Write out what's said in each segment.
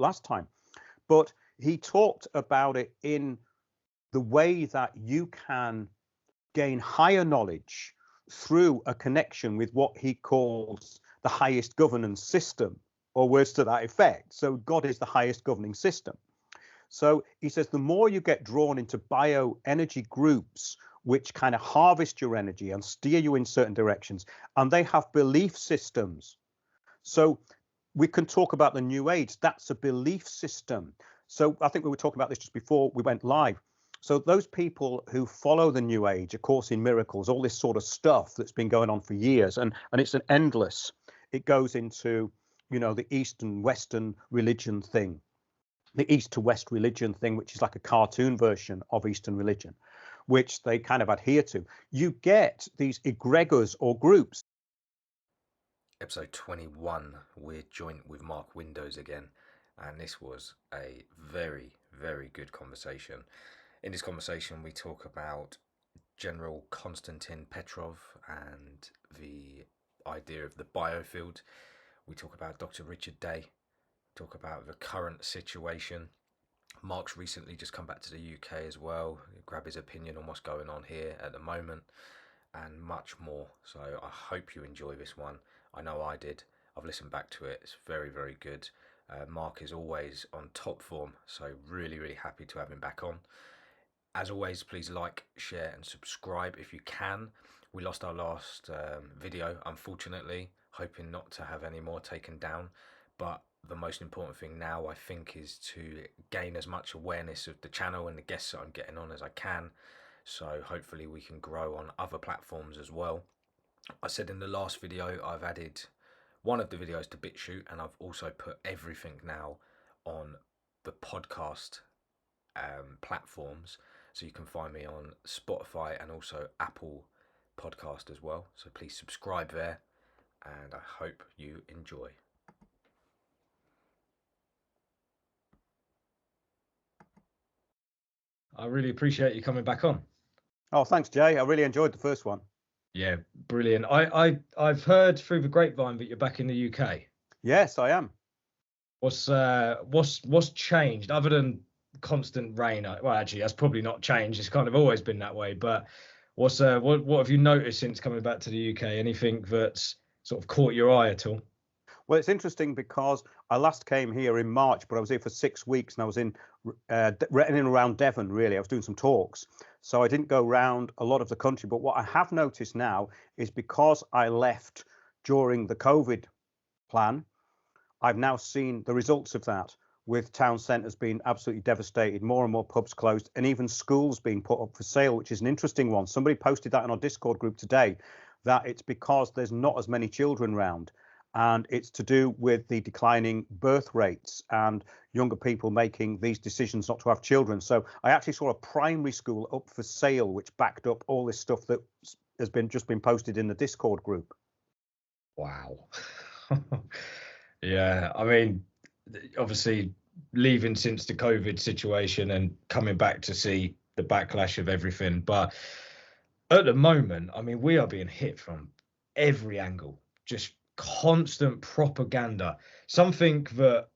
last time. But he talked about it in the way that you can gain higher knowledge through a connection with what he calls the highest governance system, or words to that effect. So God is the highest governing system. So he says the more you get drawn into bioenergy groups, which kind of harvest your energy and steer you in certain directions, and they have belief systems. So we can talk about the New Age. That's a belief system. So I think we were talking about this just before we went live. So those people who follow the New Age, A Course in Miracles, all this sort of stuff that's been going on for years, and it's an endless, it goes into, the East and Western religion thing, the East to West religion thing, which is like a cartoon version of Eastern religion, which they kind of adhere to. You get these egregores or groups. Episode 21, we're joint with Mark Windows again, and this was a very, very good conversation. In this conversation, we talk about General Konstantin Petrov and the idea of the biofield. We talk about Dr. Richard Day, talk about the current situation. Mark's recently just come back to the UK as well, grab his opinion on what's going on here at the moment, and much more. So I hope you enjoy this one. I know I did. I've listened back to it. It's very, very good. Mark is always on top form, so really, really happy to have him back on. As always, please like, share and subscribe if you can. We lost our last video, unfortunately, hoping not to have any more taken down. But the most important thing now, I think, is to gain as much awareness of the channel and the guests that I'm getting on as I can. So hopefully we can grow on other platforms as well. I said in the last video, I've added one of the videos to BitChute, and I've also put everything now on the podcast platforms. So you can find me on Spotify and also Apple Podcast as well. So please subscribe there, and I hope you enjoy. I really appreciate you coming back on. Oh, thanks, Jay. I really enjoyed the first one. Yeah, brilliant. I've heard through the grapevine that you're back in the UK. Yes, I am. What's changed other than constant rain? Well, actually, that's probably not changed. It's kind of always been that way. But what have you noticed since coming back to the UK? Anything that's sort of caught your eye at all? Well, it's interesting because I last came here in March, but I was here for 6 weeks, and I was in and around Devon, really. I was doing some talks. So I didn't go around a lot of the country. But what I have noticed now is because I left during the COVID plan, I've now seen the results of that, with town centres being absolutely devastated, more and more pubs closed, and even schools being put up for sale, which is an interesting one. Somebody posted that in our Discord group today, that it's because there's not as many children around. And it's to do with the declining birth rates and younger people making these decisions not to have children. So I actually saw a primary school up for sale, which backed up all this stuff that has just been posted in the Discord group. Wow. Yeah, I mean, obviously leaving since the COVID situation and coming back to see the backlash of everything. But at the moment, I mean, we are being hit from every angle, just constant propaganda. Something that,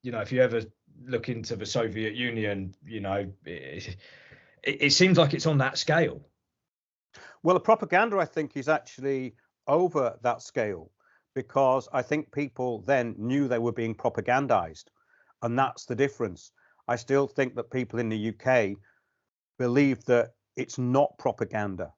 if you ever look into the Soviet Union, it seems like it's on that scale. Well, the propaganda, I think, is actually over that scale, because I think people then knew they were being propagandized, and that's the difference. I still think that people in the UK believe that it's not propaganda.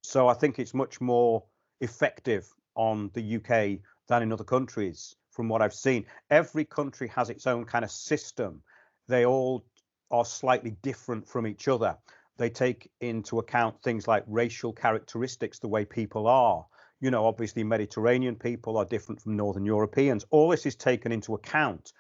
So I think it's much more effective on the UK than in other countries, from what I've seen. Every country has its own kind of system. They all are slightly different from each other. They take into account things like racial characteristics, the way people are. Obviously Mediterranean people are different from Northern Europeans. All this is taken into account,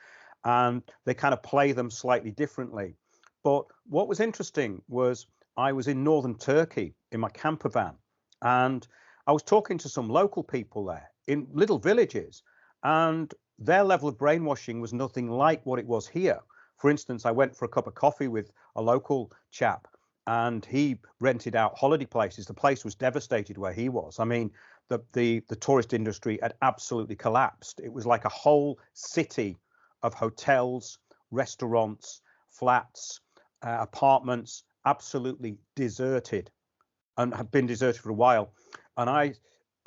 and they kind of play them slightly differently. But what was interesting was I was in northern Turkey in my camper van, and I was talking to some local people there in little villages, and their level of brainwashing was nothing like what it was here. For instance, I went for a cup of coffee with a local chap, and he rented out holiday places. The place was devastated where he was. I mean, the tourist industry had absolutely collapsed. It was like a whole city of hotels, restaurants, flats, apartments, absolutely deserted, and have been deserted for a while. And I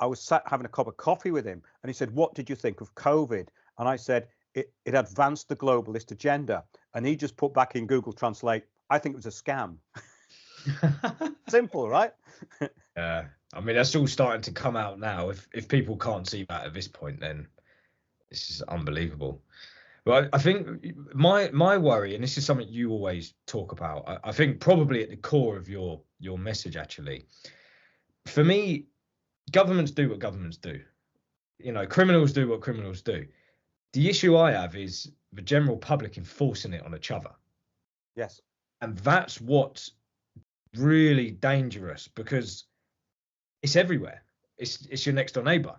was sat having a cup of coffee with him, and he said, "What did you think of COVID?" And I said, it advanced the globalist agenda. And he just put back in Google Translate, "I think it was a scam." Simple, right? Yeah, I mean, that's all starting to come out now. If people can't see that at this point, then this is unbelievable. But I think my worry, and this is something you always talk about, I think probably at the core of your message, actually, for me, governments do what governments do. You know, criminals do what criminals do. The issue I have is the general public enforcing it on each other. Yes. And that's what's really dangerous, because it's everywhere. It's your next door neighbor.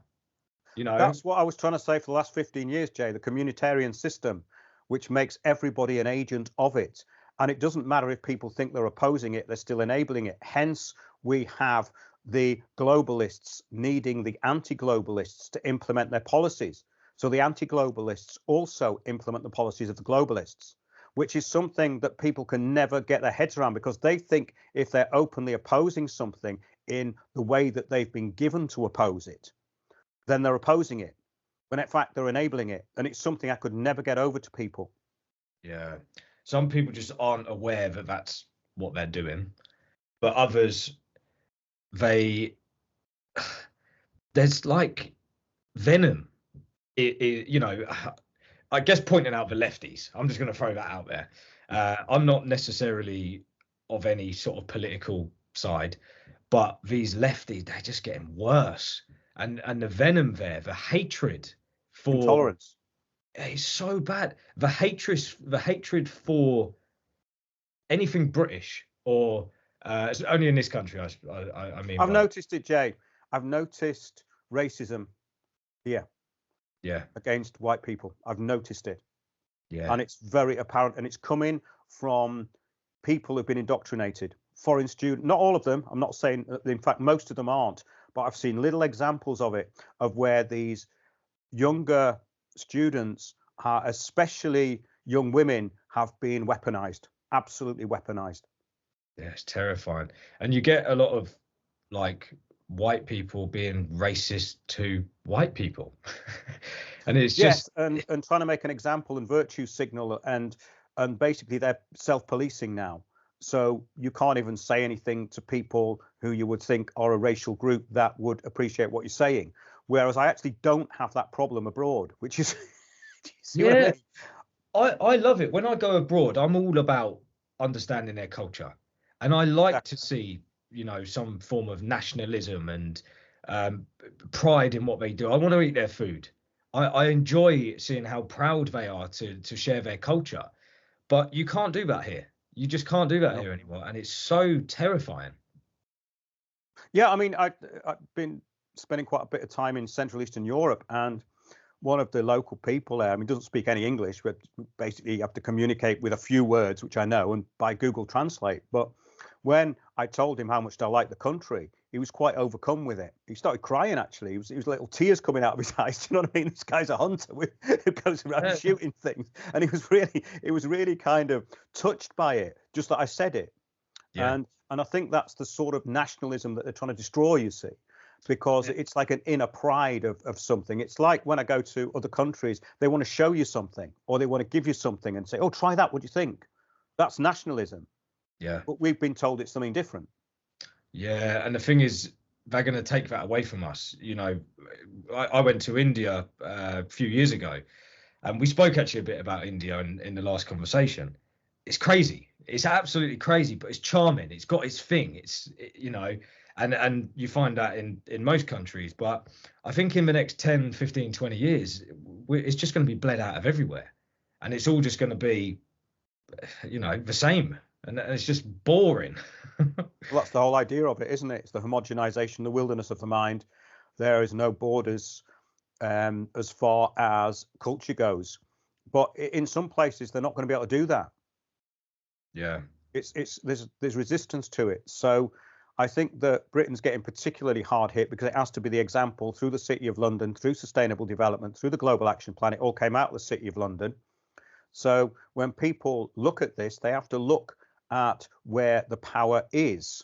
You know, that's what I was trying to say for the last 15 years, Jay, the communitarian system, which makes everybody an agent of it. And it doesn't matter if people think they're opposing it, they're still enabling it. Hence, we have the globalists needing the anti-globalists to implement their policies. So the anti-globalists also implement the policies of the globalists, which is something that people can never get their heads around, because they think if they're openly opposing something in the way that they've been given to oppose it, then they're opposing it, when in fact they're enabling it. And it's something I could never get over to people. Yeah, some people just aren't aware that that's what they're doing, but others, there's like venom. You know, I guess pointing out the lefties, I'm just going to throw that out there. I'm not necessarily of any sort of political side, but these lefties, they're just getting worse. And the venom there, the hatred for intolerance, is so bad. The hatred for anything British, or it's only in this country. I mean, I've noticed it, Jay. I've noticed racism here. Yeah. Against white people. I've noticed it. Yeah. And it's very apparent, and it's coming from people who've been indoctrinated. Foreign students, not all of them. I'm not saying, in fact, most of them aren't, but I've seen little examples of it, of where these younger students, especially young women, have been weaponized, absolutely weaponized. Yeah, it's terrifying. And you get a lot of like white people being racist to white people. And it's just, yes, and trying to make an example and virtue signal, and basically they're self-policing now. So you can't even say anything to people who you would think are a racial group that would appreciate what you're saying. Whereas I actually don't have that problem abroad, which is yeah, I love it. When I go abroad, I'm all about understanding their culture, and I like to see, you know, some form of nationalism and pride in what they do. I want to eat their food. I enjoy seeing how proud they are to share their culture, but you can't do that here. You just can't do that here anymore, and it's so terrifying. Yeah, I mean, I've been spending quite a bit of time in Central Eastern Europe, and one of the local people there, I mean, doesn't speak any English, but basically you have to communicate with a few words, which I know, and by Google Translate. But when I told him how much I liked the country, he was quite overcome with it. He started crying, actually. He was little tears coming out of his eyes. Do you know what I mean? This guy's a hunter who goes around shooting things. And he was really kind of touched by it, just that I said it. Yeah. And I think that's the sort of nationalism that they're trying to destroy, you see, because it's like an inner pride of something. It's like when I go to other countries, they want to show you something, or they want to give you something and say, "Oh, try that. What do you think?" That's nationalism. Yeah. But we've been told it's something different. Yeah, and the thing is, they're going to take that away from us. You know, I went to India a few years ago, and we spoke actually a bit about India in the last conversation. It's crazy. It's absolutely crazy, but it's charming. It's got its thing. You know, and you find that in most countries. But I think in the next 10, 15, 20 years, it's just going to be bled out of everywhere. And it's all just going to be, you know, the same. And it's just boring. Well, that's the whole idea of it, isn't it? It's the homogenization, the wilderness of the mind. There is no borders as far as culture goes. But in some places, they're not going to be able to do that. Yeah. There's resistance to it. So I think that Britain's getting particularly hard hit because it has to be the example through the City of London, through sustainable development, through the Global Action Plan. It all came out of the City of London. So when people look at this, they have to look at where the power is.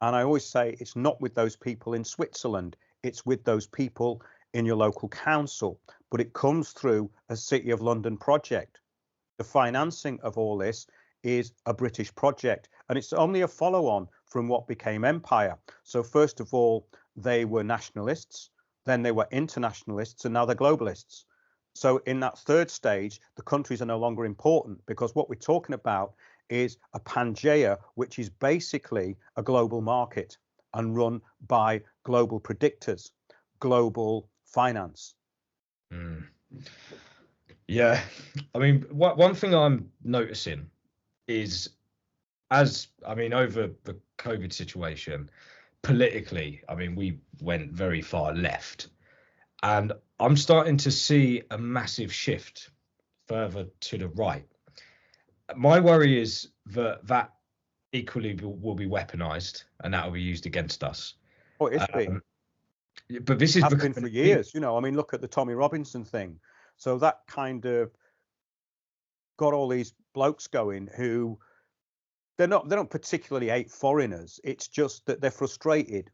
And I always say it's not with those people in Switzerland, it's with those people in your local council, but it comes through a City of London project. The financing of all this is a British project, and it's only a follow-on from what became empire. So first of all, they were nationalists, then they were internationalists, and now they're globalists. So in that third stage, the countries are no longer important, because what we're talking about is a Pangea, which is basically a global market and run by global predictors, global finance. Mm. Yeah, I mean, one thing I'm noticing is, over the COVID situation, politically, I mean, we went very far left, and I'm starting to see a massive shift further to the right. My worry is that equally will be weaponized, and that will be used against us. Oh, it's been. But this is Has been for years, I mean, look at the Tommy Robinson thing. So that kind of got all these blokes going who they don't particularly hate foreigners. It's just that they're frustrated.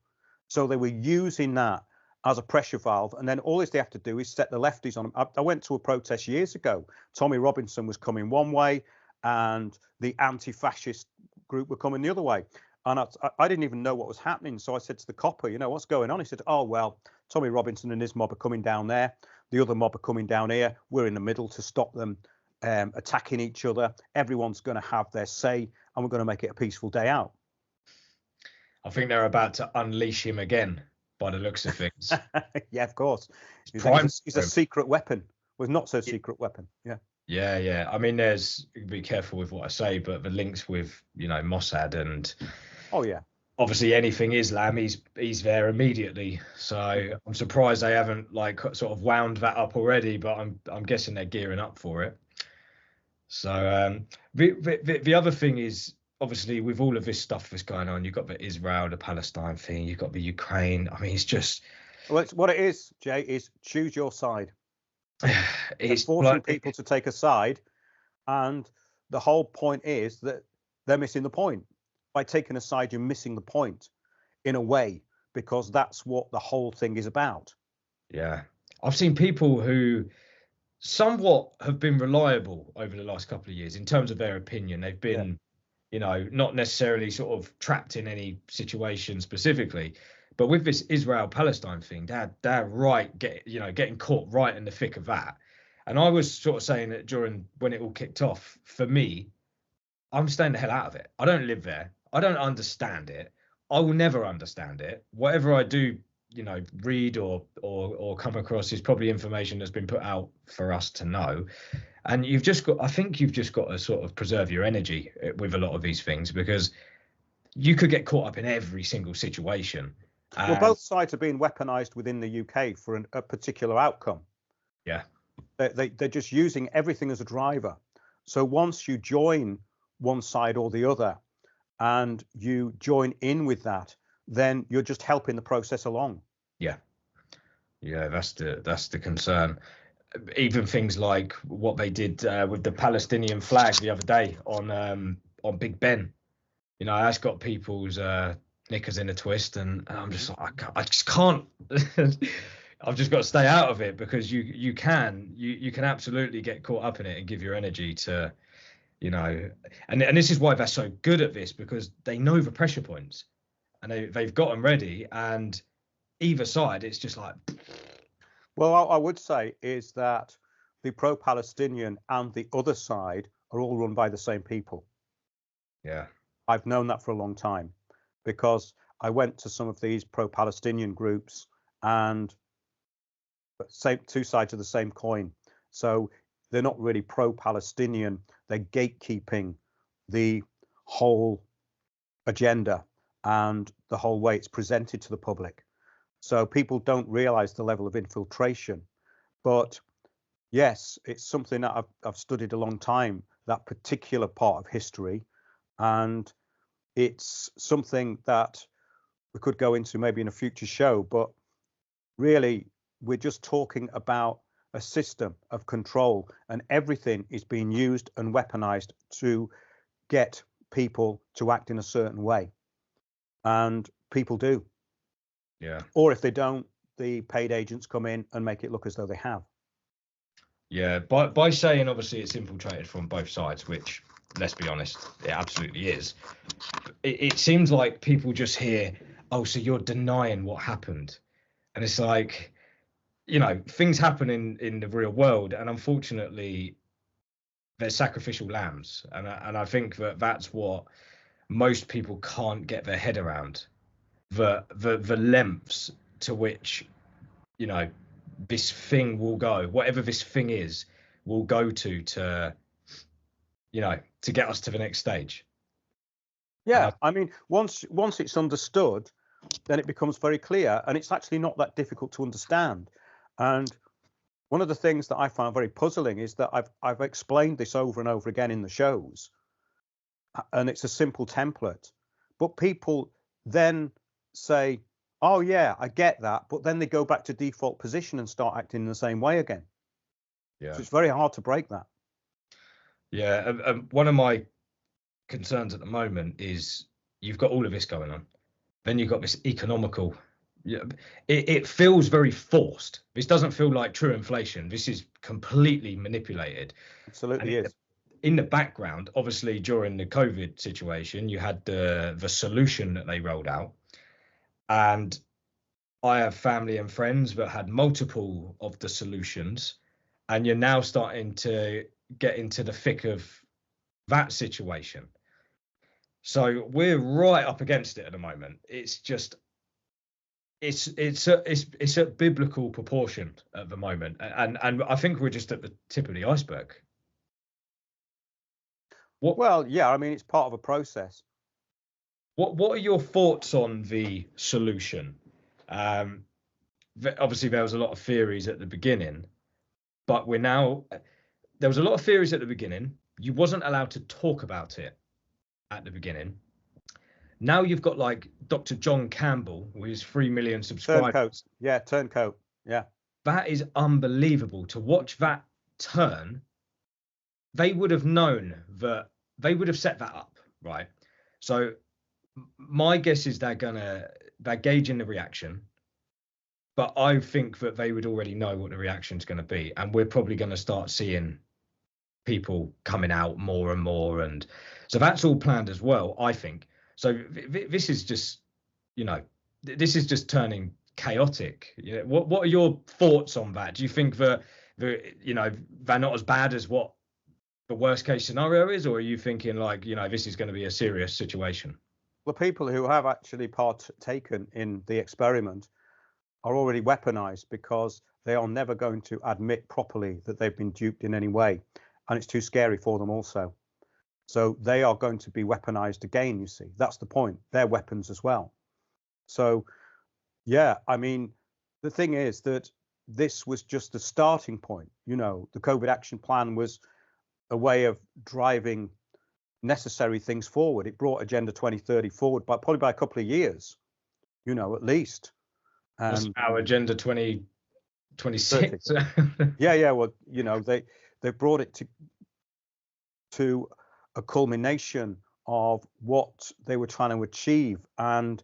So they were using that as a pressure valve, and then all they have to do is set the lefties on them. I went to a protest years ago. Tommy Robinson was coming one way, and the anti-fascist group were coming the other way. And I didn't even know what was happening. So I said to the copper, what's going on? He said, oh, well, Tommy Robinson and his mob are coming down there. The other mob are coming down here. We're in the middle to stop them attacking each other. Everyone's going to have their say, and we're going to make it a peaceful day out. I think they're about to unleash him again, by the looks of things. Yeah, of course. He's a secret weapon. Was not so secret weapon. Yeah. Yeah. I mean, be careful with what I say, but the links with, Mossad and. Oh yeah. Obviously, anything Islam, he's there immediately. So I'm surprised they haven't sort of wound that up already. But I'm guessing they're gearing up for it. So the other thing is, obviously, with all of this stuff that's going on, you've got the Israel, the Palestine thing, you've got the Ukraine. I mean, it's just. Well, it's what it is, Jay. Is choose your side. It's forcing people to take a side, and the whole point is that they're missing the point. By taking a side, you're missing the point in a way, because that's what the whole thing is about. Yeah. I've seen people who somewhat have been reliable over the last couple of years in terms of their opinion. They've been, not necessarily sort of trapped in any situation specifically, but with this Israel-Palestine thing, they're right, getting caught right in the thick of that. And I was sort of saying that when it all kicked off, for me, I'm staying the hell out of it. I don't live there. I don't understand it. I will never understand it. Whatever I do, read or come across is probably information that's been put out for us to know. And I think you've just got to sort of preserve your energy with a lot of these things, because you could get caught up in every single situation. Well, both sides are being weaponized within the UK for a particular outcome. Yeah. They're just using everything as a driver. So once you join one side or the other, and you join in with that, then you're just helping the process along. Yeah, that's the concern. Even things like what they did with the Palestinian flag the other day on Big Ben. That's got people's knickers in a twist, and I'm just like, I just can't. I've just got to stay out of it, because you can absolutely get caught up in it and give your energy to. And this is why they're so good at this, because they know the pressure points, and they've got them ready, and either side, it's just like. Well, I would say is that the pro-Palestinian and the other side are all run by the same people. Yeah. I've known that for a long time, because I went to some of these pro-Palestinian groups, and two sides of the same coin. So they're not really pro-Palestinian. They're gatekeeping the whole agenda and the whole way it's presented to the public. So people don't realize the level of infiltration. But yes, it's something that I've studied a long time, that particular part of history. And it's something that we could go into maybe in a future show. But really, we're just talking about a system of control, and everything is being used and weaponized to get people to act in a certain way. And people do. Yeah. Or if they don't, the paid agents come in and make it look as though they have. Yeah, by saying obviously it's infiltrated from both sides, which, let's be honest, it absolutely is. It seems like people just hear, oh, so you're denying what happened. And it's like, you know, things happen in the real world, and unfortunately they're sacrificial lambs. And I think that's what most people can't get their head around. The lengths to which, you know, this thing will go, whatever this thing is, will go to, you know, to get us to the next stage. Yeah, I mean, once it's understood, then it becomes very clear, and it's actually not that difficult to understand. And one of the things that I found very puzzling is that I've explained this over and over again in the shows, and it's a simple template, but people then say, oh yeah, I get that, but then they go back to default position and start acting in the same way again. Yeah. So it's very hard to break that. Yeah, one of my concerns at the moment is you've got all of this going on, then you've got this economical. Yeah, it feels very forced. This doesn't feel like true inflation. This is completely manipulated. Absolutely is. In the background, obviously, during the COVID situation, you had the solution that they rolled out, and I have family and friends that had multiple of the solutions, and you're now starting to get into the thick of that situation. So we're right up against it at the moment. It's just, it's a biblical proportion at the moment, and I think we're just at the tip of the iceberg. Well, yeah, I mean, it's part of a process. What are your thoughts on the solution? Obviously, there was a lot of theories at the beginning, but there was a lot of theories at the beginning. You wasn't allowed to talk about it at the beginning. Now you've got like Dr. John Campbell with his 3 million subscribers. Turncoat. Yeah, turncoat. Yeah. That is unbelievable to watch that turn. They would have known that, they would have set that up, right? So my guess is they're gauging the reaction, but I think that they would already know what the reaction is going to be, and we're probably going to start seeing people coming out more and more, and so that's all planned as well, I think. So this is just, you know, this is just turning chaotic. Yeah. What are your thoughts on that? Do you think that you know, they're not as bad as what the worst case scenario is, or are you thinking like, you know, this is going to be a serious situation? The people who have actually partaken in the experiment are already weaponized, because they are never going to admit properly that they've been duped in any way, and it's too scary for them also. So they are going to be weaponized again, you see. That's the point. They're weapons as well. So, yeah, I mean, the thing is that this was just the starting point. You know, the COVID action plan was a way of driving necessary things forward. It brought Agenda 2030 forward probably by a couple of years, you know, at least. Our Agenda 2026. Yeah. Well, you know, they brought it to a culmination of what they were trying to achieve, and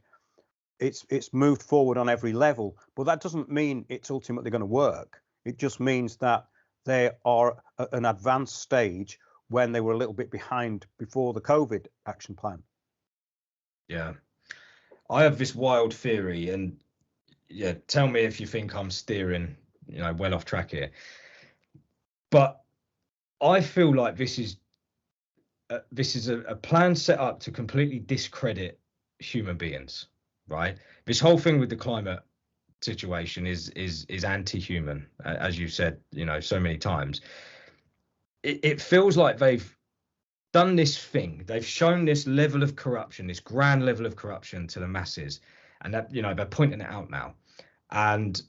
it's moved forward on every level. But that doesn't mean it's ultimately going to work. It just means that they are at an advanced stage when they were a little bit behind before the COVID action plan. Yeah, I have this wild theory, and yeah, tell me if you think I'm steering, you know, well off track here. But I feel like this is a plan set up to completely discredit human beings, right? This whole thing with the climate situation is anti-human, as you said, you know, so many times. It feels like they've done this thing. They've shown this level of corruption, this grand level of corruption to the masses, and that, you know, they're pointing it out now. And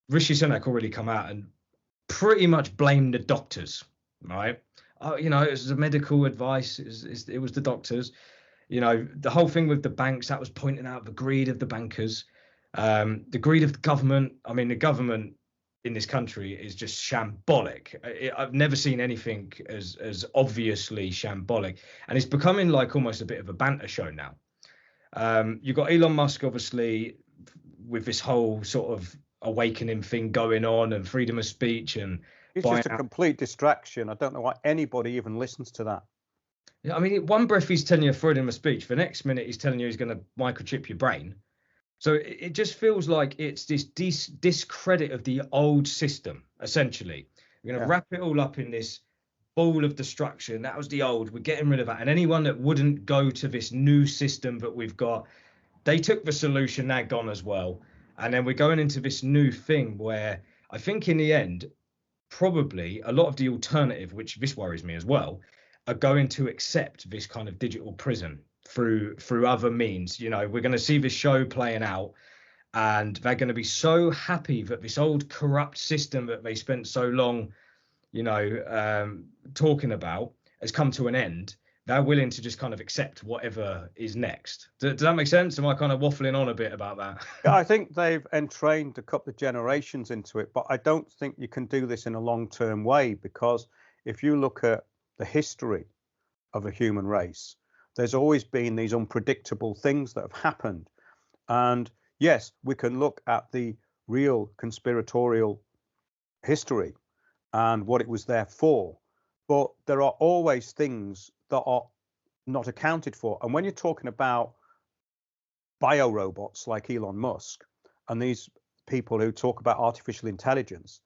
Rishi Sunak already come out and pretty much blamed the doctors, right? Oh, you know, it was the medical advice. It was the doctors. You know, the whole thing with the banks, that was pointing out the greed of the bankers, the greed of the government. I mean, the government in this country is just shambolic. I've never seen anything as obviously shambolic, and it's becoming like almost a bit of a banter show now. You've got Elon Musk, obviously, with this whole sort of awakening thing going on and freedom of speech and It's just a complete distraction. I don't know why anybody even listens to that. Yeah, I mean, one breath he's telling you freedom of speech, the next minute he's telling you he's going to microchip your brain. So it just feels like it's this discredit of the old system, essentially. We're going to wrap it all up in this ball of destruction. That was the old. We're getting rid of that. And anyone that wouldn't go to this new system that we've got, they took the solution, they're gone as well. And then we're going into this new thing where I think in the end, probably a lot of the alternative, which this worries me as well, are going to accept this kind of digital prison through other means. You know, we're going to see this show playing out, and they're going to be so happy that this old corrupt system that they spent so long, you know, talking about has come to an end. They're willing to just kind of accept whatever is next. Does that make sense? Am I kind of waffling on a bit about that? Yeah, I think they've entrained a couple of generations into it, but I don't think you can do this in a long-term way, because if you look at the history of the human race, there's always been these unpredictable things that have happened. And yes, we can look at the real conspiratorial history and what it was there for, but there are always things that are not accounted for. And when you're talking about biorobots like Elon Musk and these people who talk about artificial intelligence,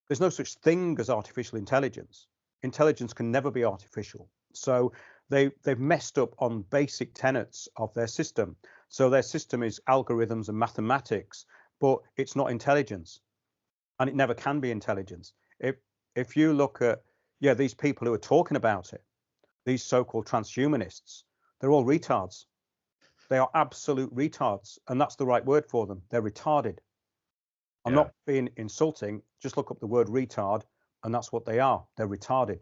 there's no such thing as artificial intelligence. Intelligence can never be artificial. So they've messed up on basic tenets of their system. So their system is algorithms and mathematics, but it's not intelligence, and it never can be intelligence. If you look at these people who are talking about it, these so-called transhumanists, they're all retards. They are absolute retards, and that's the right word for them. They're retarded. I'm not being insulting. Just look up the word retard, and that's what they are. They're retarded.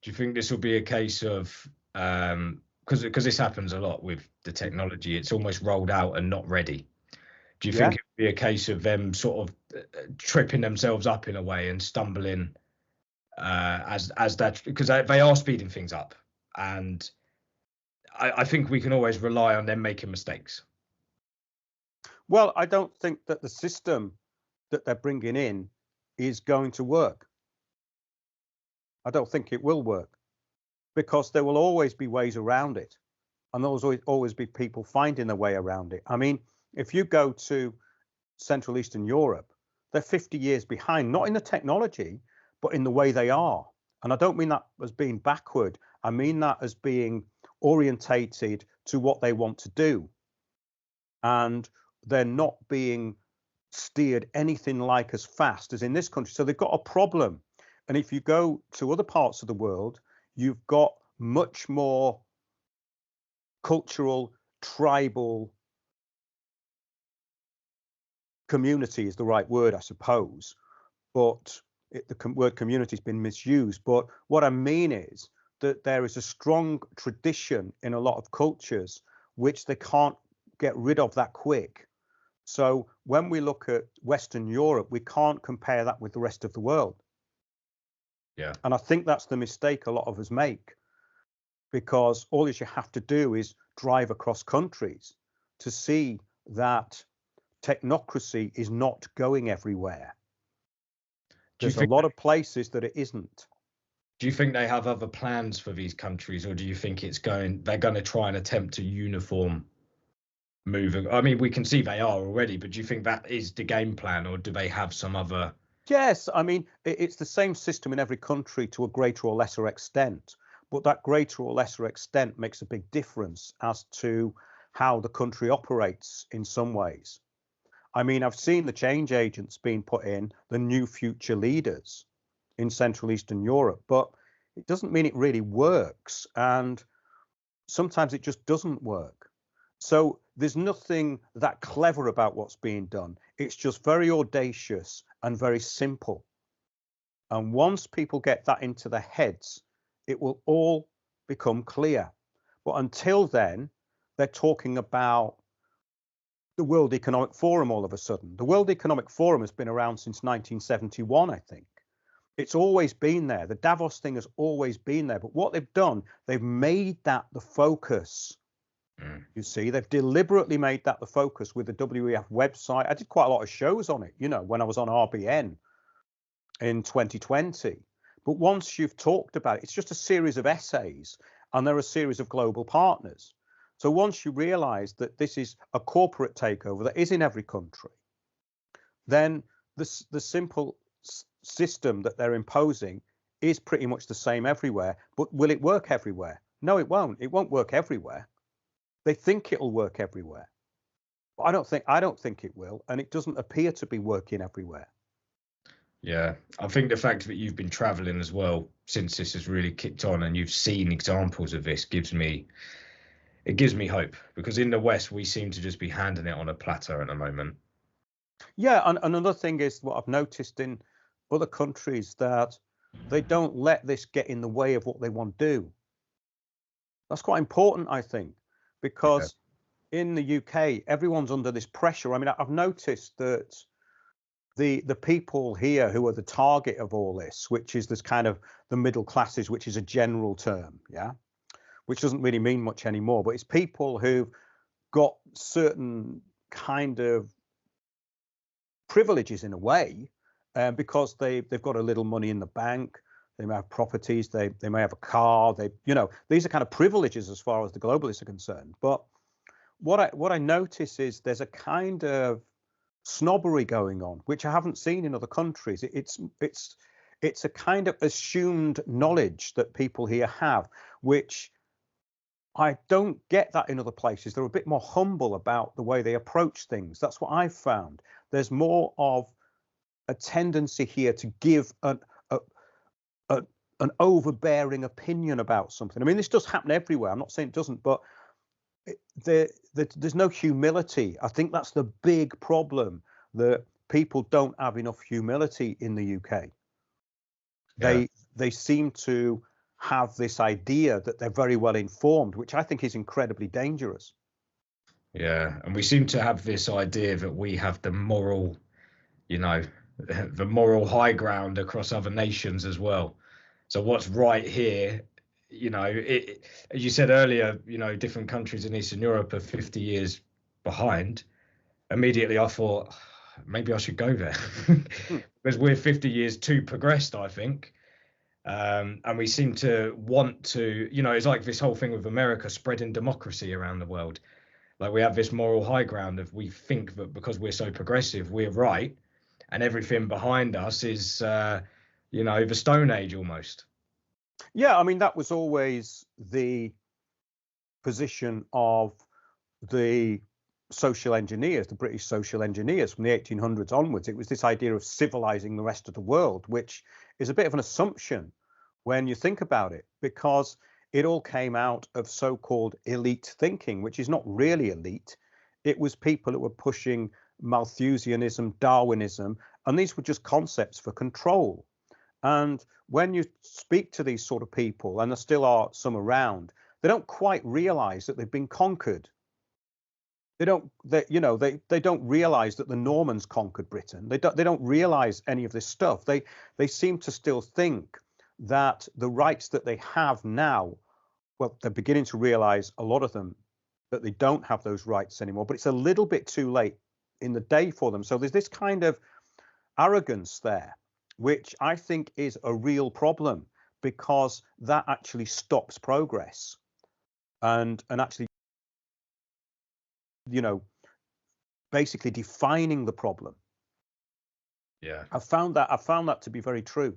Do you think this will be a case of, because this happens a lot with the technology, it's almost rolled out and not ready? Do you think it will be a case of them sort of tripping themselves up in a way and stumbling as that, because they are speeding things up, and I think we can always rely on them making mistakes? Well, I don't think that the system that they're bringing in is going to work. I don't think it will work, because there will always be ways around it, and there will always be people finding their way around it. I mean, if you go to Central Eastern Europe, they're 50 years behind, not in the technology, but in the way they are. And I don't mean that as being backward. I mean that as being orientated to what they want to do. And they're not being steered anything like as fast as in this country. So they've got a problem. And if you go to other parts of the world, you've got much more cultural, tribal community is the right word, I suppose. But the word community has been misused. But what I mean is that there is a strong tradition in a lot of cultures which they can't get rid of that quick. So when we look at Western Europe, we can't compare that with the rest of the world. Yeah. And I think that's the mistake a lot of us make, because all you have to do is drive across countries to see that technocracy is not going everywhere. There's a lot of places that it isn't. Do you think they have other plans for these countries, or do you think they're going to try and attempt to uniform moving? I mean, we can see they are already, but do you think that is the game plan, or do they have some other? Yes, I mean, it's the same system in every country to a greater or lesser extent, but that greater or lesser extent makes a big difference as to how the country operates in some ways. I mean, I've seen the change agents being put in, the new future leaders in Central Eastern Europe, but it doesn't mean it really works. And sometimes it just doesn't work. So there's nothing that clever about what's being done. It's just very audacious and very simple. And once people get that into their heads, it will all become clear. But until then, they're talking about the World Economic Forum all of a sudden. The World Economic Forum has been around since 1971, I think. It's always been there. The Davos thing has always been there. But what they've done, they've made that the focus. You see, they've deliberately made that the focus with the WEF website. I did quite a lot of shows on it, you know, when I was on RBN in 2020. But once you've talked about it, it's just a series of essays, and there are a series of global partners. So once you realize that this is a corporate takeover that is in every country, then the simple system that they're imposing is pretty much the same everywhere. But will it work everywhere? No, it won't. It won't work everywhere. They think it'll work everywhere. But I don't think it will, and it doesn't appear to be working everywhere. Yeah, I think the fact that you've been traveling as well since this has really kicked on, and you've seen examples of this, gives me hope, because in the West we seem to just be handing it on a platter at the moment. Yeah, and another thing is what I've noticed in other countries, that they don't let this get in the way of what they want to do. That's quite important, I think, because in the UK, everyone's under this pressure. I mean, I've noticed that the people here who are the target of all this, which is this kind of the middle classes, which is a general term, yeah, which doesn't really mean much anymore, but it's people who've got certain kind of privileges in a way, because they've got a little money in the bank, they may have properties, they may have a car, these are kind of privileges as far as the globalists are concerned. But what I notice is there's a kind of snobbery going on, which I haven't seen in other countries. It's a kind of assumed knowledge that people here have, which I don't get that in other places. They're a bit more humble about the way they approach things. That's what I've found. There's more of a tendency here to give an overbearing opinion about something. I mean, this does happen everywhere. I'm not saying it doesn't, but there's no humility. I think that's the big problem, that people don't have enough humility in the UK. They seem to have this idea that they're very well informed, which I think is incredibly dangerous. Yeah, and we seem to have this idea that we have the moral, the moral high ground across other nations as well. So what's right here, as you said earlier, different countries in Eastern Europe are 50 years behind. Immediately I thought, maybe I should go there because we're 50 years too progressed, I think. And we seem to want to, it's like this whole thing with America spreading democracy around the world. Like, we have this moral high ground of, we think that because we're so progressive, we're right, and everything behind us is, the Stone Age almost. Yeah, I mean, that was always the position of the social engineers, the British social engineers from the 1800s onwards. It was this idea of civilizing the rest of the world, which is a bit of an assumption when you think about it, because it all came out of so-called elite thinking, which is not really elite. It was people who were pushing Malthusianism, Darwinism, and these were just concepts for control. And when you speak to these sort of people, and there still are some around, they don't quite realize that they've been conquered. They don't realize that the Normans conquered Britain. They don't realize any of this stuff. They seem to still think that the rights that they have now, well, they're beginning to realize, a lot of them, that they don't have those rights anymore, but it's a little bit too late in the day for them. So there's this kind of arrogance there, which I think is a real problem, because that actually stops progress and actually, basically defining the problem. Yeah, I found that to be very true.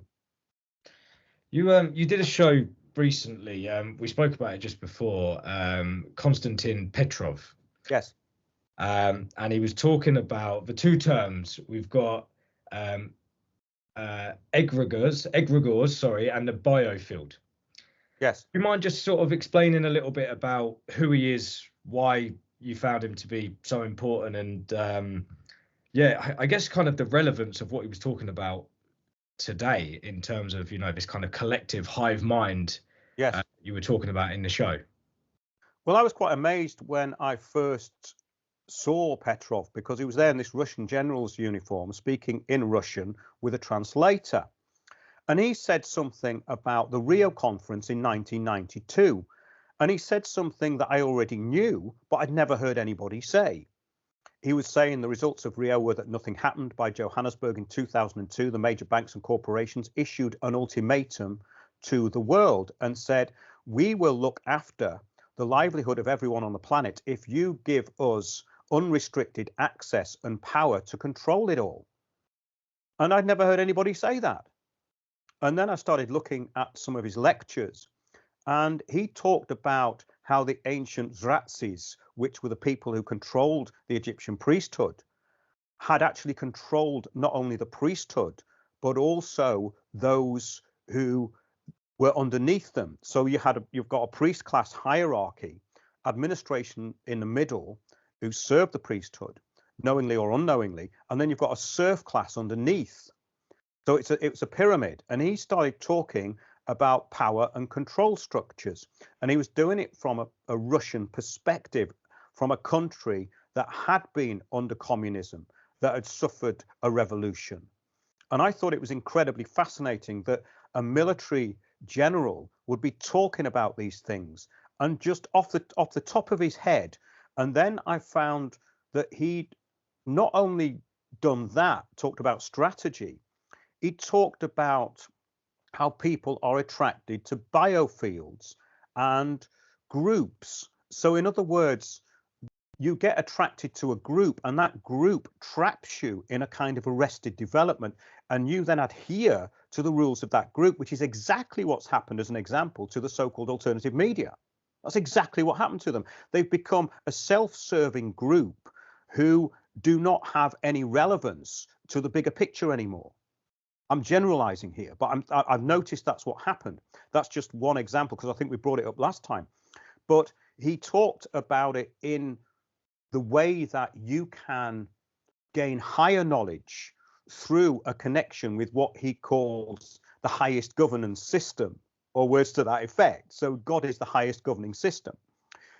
You did a show recently. We spoke about it just before. Konstantin Petrov. Yes. And he was talking about the two terms. We've got egregores, sorry, and the biofield. Yes. Do you mind just sort of explaining a little bit about who he is, why you found him to be so important, and I guess kind of the relevance of what he was talking about today in terms of, this kind of collective hive mind. Yes. You were talking about in the show. Well, I was quite amazed when I first saw Petrov because he was there in this Russian general's uniform speaking in Russian with a translator. And he said something about the Rio conference in 1992. And he said something that I already knew, but I'd never heard anybody say. He was saying the results of Rio were that nothing happened. By Johannesburg in 2002, the major banks and corporations issued an ultimatum to the world and said, we will look after the livelihood of everyone on the planet if you give us unrestricted access and power to control it all. And I'd never heard anybody say that. And then I started looking at some of his lectures, and he talked about how the ancient Zratzis, which were the people who controlled the Egyptian priesthood, had actually controlled not only the priesthood, but also those who were underneath them. So you've got a priest class hierarchy, administration in the middle, who served the priesthood, knowingly or unknowingly, and then you've got a serf class underneath. So it's a pyramid, and he started talking about power and control structures, and he was doing it from a Russian perspective, from a country that had been under communism, that had suffered a revolution. And I thought it was incredibly fascinating that a military general would be talking about these things, and just off the top of his head. And then I found that he'd not only done that, talked about strategy, he talked about how people are attracted to biofields and groups. So in other words, you get attracted to a group, and that group traps you in a kind of arrested development, and you then adhere to the rules of that group, which is exactly what's happened, as an example, to the so-called alternative media. That's exactly what happened to them. They've become a self-serving group who do not have any relevance to the bigger picture anymore. I'm generalizing here, but I've noticed that's what happened. That's just one example, because I think we brought it up last time. But he talked about it in the way that you can gain higher knowledge through a connection with what he calls the highest governance system, or words to that effect. So God is the highest governing system.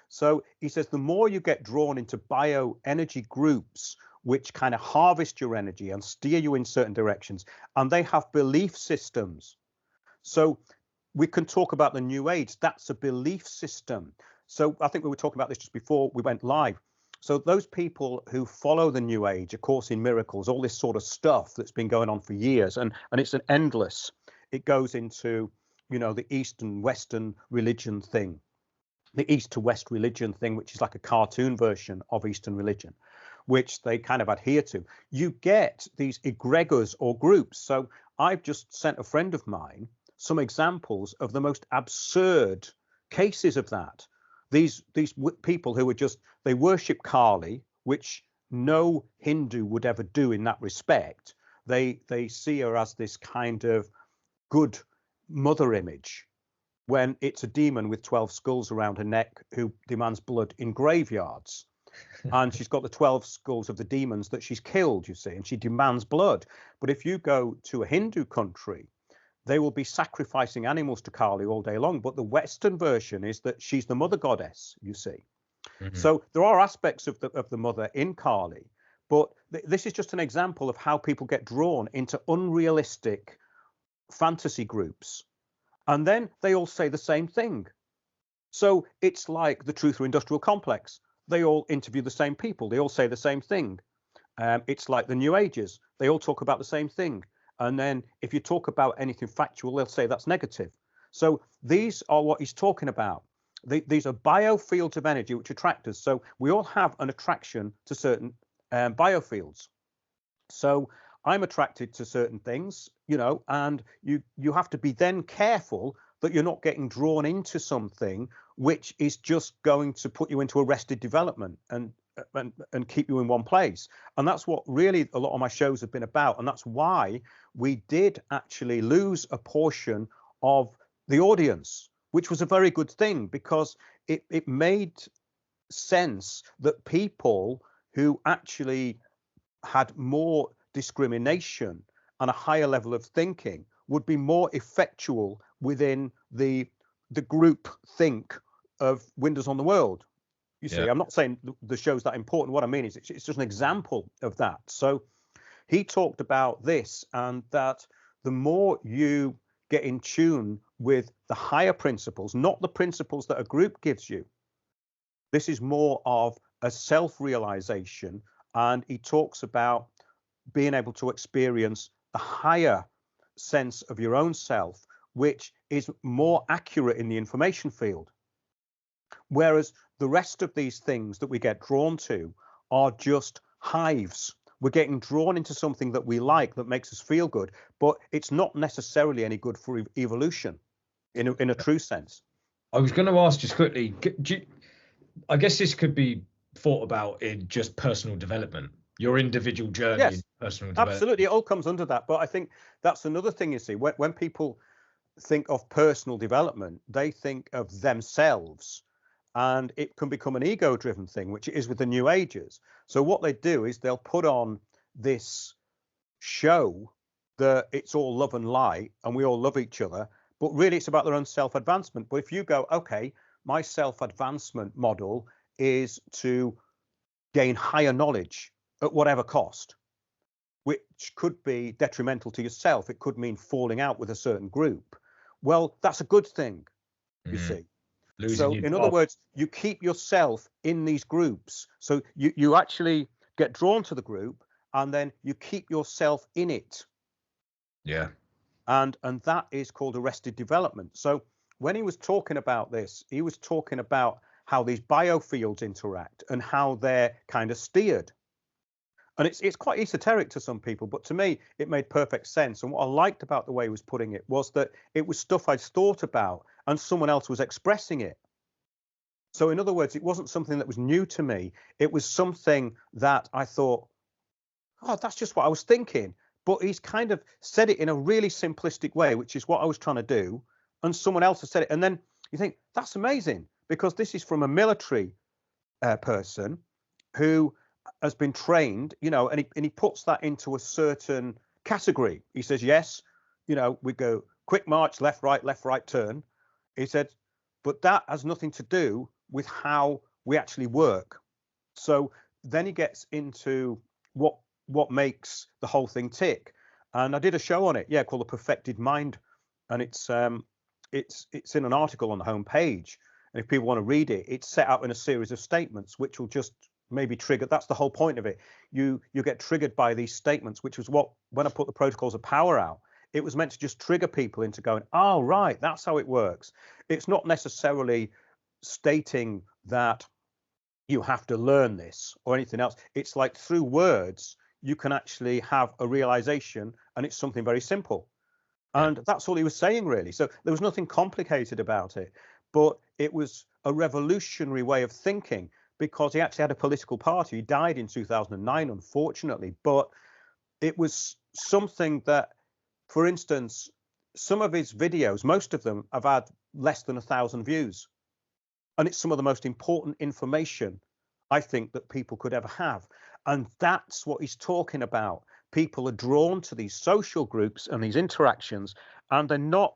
So he says the more you get drawn into bioenergy groups, which kind of harvest your energy and steer you in certain directions, and they have belief systems. So we can talk about the New Age. That's a belief system. So I think we were talking about this just before we went live. So those people who follow the New Age, A Course in Miracles, all this sort of stuff that's been going on for years, and it's an endless, it goes into, the East and Western religion thing, the East to West religion thing, which is like a cartoon version of Eastern religion, which they kind of adhere to. You get these egregores or groups. So I've just sent a friend of mine some examples of the most absurd cases of that. These people who they worship Kali, which no Hindu would ever do in that respect. They see her as this kind of good mother image, when it's a demon with 12 skulls around her neck who demands blood in graveyards. And she's got the 12 skulls of the demons that she's killed, you see, and she demands blood. But if you go to a Hindu country, they will be sacrificing animals to Kali all day long. But the Western version is that she's the mother goddess, you see. Mm-hmm. So there are aspects of the mother in Kali, but this is just an example of how people get drawn into unrealistic fantasy groups. And then they all say the same thing. So it's like the Truth or Industrial Complex. They all interview the same people. They all say the same thing. It's like the New Ages. They all talk about the same thing. And then if you talk about anything factual, they'll say that's negative. So these are what he's talking about. These are biofields of energy which attract us. So we all have an attraction to certain biofields. So I'm attracted to certain things, and you have to be then careful that you're not getting drawn into something which is just going to put you into arrested development and keep you in one place. And that's what really a lot of my shows have been about. And that's why we did actually lose a portion of the audience, which was a very good thing, because it made sense that people who actually had more discrimination and a higher level of thinking would be more effectual within the group think of Windows on the World. You see, I'm not saying the show's that important. What I mean is it's just an example of that. So he talked about this, and that the more you get in tune with the higher principles, not the principles that a group gives you. This is more of a self-realization, and he talks about being able to experience the higher sense of your own self, which is more accurate in the information field. Whereas the rest of these things that we get drawn to are just hives. We're getting drawn into something that we like, that makes us feel good, but it's not necessarily any good for evolution in a true sense. I was going to ask just quickly, I guess this could be thought about in just personal development, your individual journey. Yes, in personal development. absolutely. It all comes under that. But I think that's another thing, you see, when people think of personal development, they think of themselves, and it can become an ego-driven thing, which it is with the New Agers. So what they do is they'll put on this show that it's all love and light and we all love each other, but really it's about their own self-advancement. But if you go, okay, my self-advancement model is to gain higher knowledge at whatever cost, which could be detrimental to yourself. It could mean falling out with a certain group. Well, that's a good thing, you see. So in other words, you keep yourself in these groups. So you actually get drawn to the group, and then you keep yourself in it. Yeah. And that is called arrested development. So when he was talking about this, he was talking about how these biofields interact and how they're kind of steered. And it's quite esoteric to some people, but to me, it made perfect sense. And what I liked about the way he was putting it was that it was stuff I'd thought about and someone else was expressing it. So in other words, it wasn't something that was new to me. It was something that I thought, oh, that's just what I was thinking. But he's kind of said it in a really simplistic way, which is what I was trying to do. And someone else has said it. And then you think, that's amazing, because this is from a military person who has been trained, you know, and he puts that into a certain category. He says, yes, you know, we go quick march, left, right, turn. He said, but that has nothing to do with how we actually work. So then he gets into what makes the whole thing tick. And I did a show on it, yeah, called The Perfected Mind. And it's in an article on the homepage. And if people want to read it, it's set out in a series of statements, which will just maybe trigger. That's the whole point of it. You get triggered by these statements, which was what, when I put the Protocols of Power out, it was meant to just trigger people into going, oh, right, that's how it works. It's not necessarily stating that you have to learn this or anything else. It's like through words, you can actually have a realization, and it's something very simple. And that's all he was saying, really. So there was nothing complicated about it, but it was a revolutionary way of thinking, because he actually had a political party. He died in 2009, unfortunately, but it was something that, for instance, some of his videos, most of them have had less than 1,000 views. And it's some of the most important information, I think, that people could ever have. And that's what he's talking about. People are drawn to these social groups and these interactions, and they're not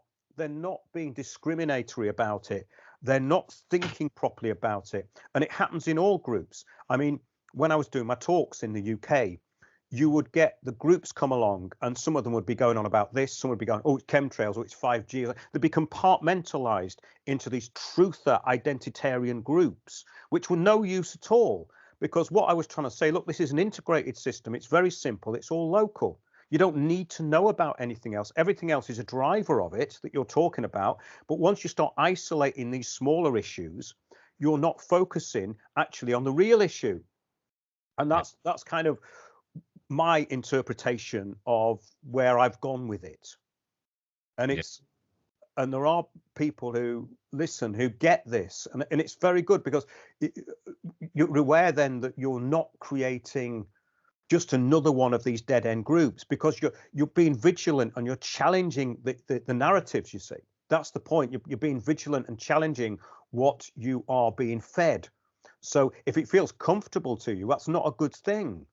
being discriminatory about it. They're not thinking properly about it. And it happens in all groups. I mean, when I was doing my talks in the UK, you would get the groups come along, and some of them would be going on about this. Some would be going, oh, it's chemtrails, or it's 5G. They'd be compartmentalized into these truther identitarian groups, which were no use at all. Because what I was trying to say, look, this is an integrated system. It's very simple. It's all local. You don't need to know about anything else. Everything else is a driver of it that you're talking about. But once you start isolating these smaller issues, you're not focusing actually on the real issue. And that's kind of my interpretation of where I've gone with it. And and there are people who listen, who get this, and it's very good, because you're aware then that you're not creating just another one of these dead end groups, because you're being vigilant and you're challenging the narratives. You see, that's the point. You're being vigilant and challenging what you are being fed. So if it feels comfortable to you, that's not a good thing.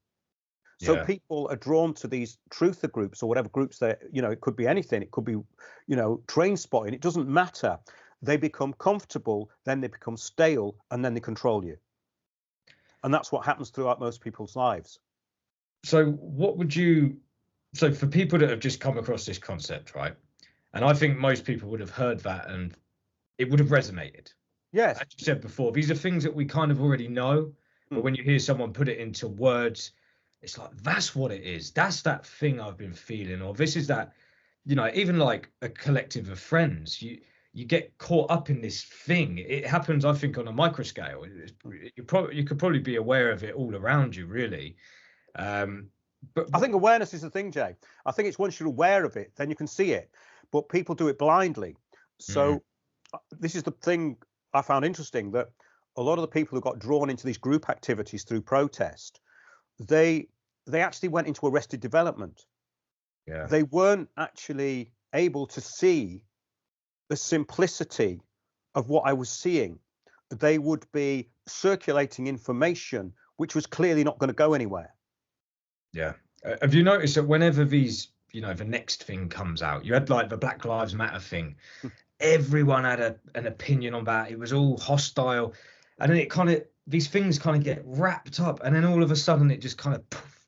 So people are drawn to these truther groups, or whatever groups they're, you know, it could be anything. It could be, you know, train spotting. It doesn't matter. They become comfortable, then they become stale, and then they control you. And that's what happens throughout most people's lives. So so for people that have just come across this concept, right? And I think most people would have heard that and it would have resonated. Yes. As you said before, these are things that we kind of already know, but when you hear someone put it into words, it's like, that's what it is. That's that thing I've been feeling, or this is that, even like a collective of friends, you get caught up in this thing. It happens, I think, on a micro scale. You could probably be aware of it all around you, really. But I think awareness is the thing, Jay. I think it's once you're aware of it, then you can see it. But people do it blindly. So this is the thing I found interesting, that a lot of the people who got drawn into these group activities through protest, they actually went into arrested development. Yeah. They weren't actually able to see the simplicity of what I was seeing. They would be circulating information which was clearly not going to go anywhere. Yeah. Have you noticed that whenever these, the next thing comes out, you had like the Black Lives Matter thing, everyone had an opinion on that. It was all hostile. And then these things kind of get wrapped up. And then all of a sudden it just kind of poof.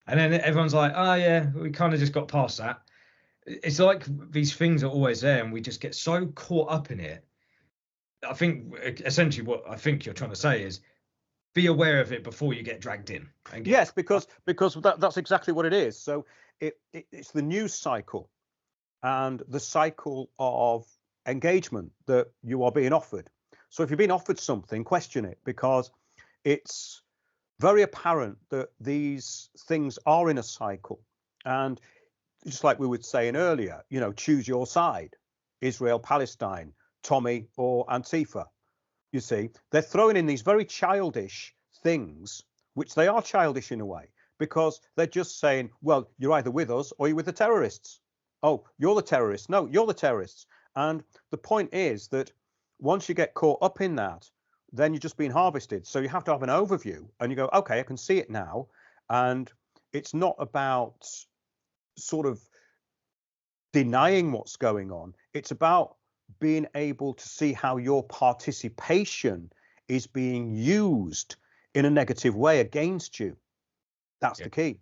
And then everyone's like, oh yeah, we kind of just got past that. It's like these things are always there and we just get so caught up in it. I think essentially what I think you're trying to say is be aware of it before you get dragged in. Yes, because that's exactly what it is. So it's the news cycle and the cycle of engagement that you are being offered. So if you're being offered something, question it, because it's very apparent that these things are in a cycle. And just like we were saying earlier, choose your side, Israel, Palestine, Tommy or Antifa. You see, they're throwing in these very childish things, which they are childish in a way, because they're just saying, well, you're either with us or you're with the terrorists. Oh, you're the terrorists. No, you're the terrorists. And the point is that once you get caught up in that, then you're just being harvested. So you have to have an overview and you go, okay, I can see it now. And it's not about sort of denying what's going on. It's about being able to see how your participation is being used in a negative way against you. That's the key.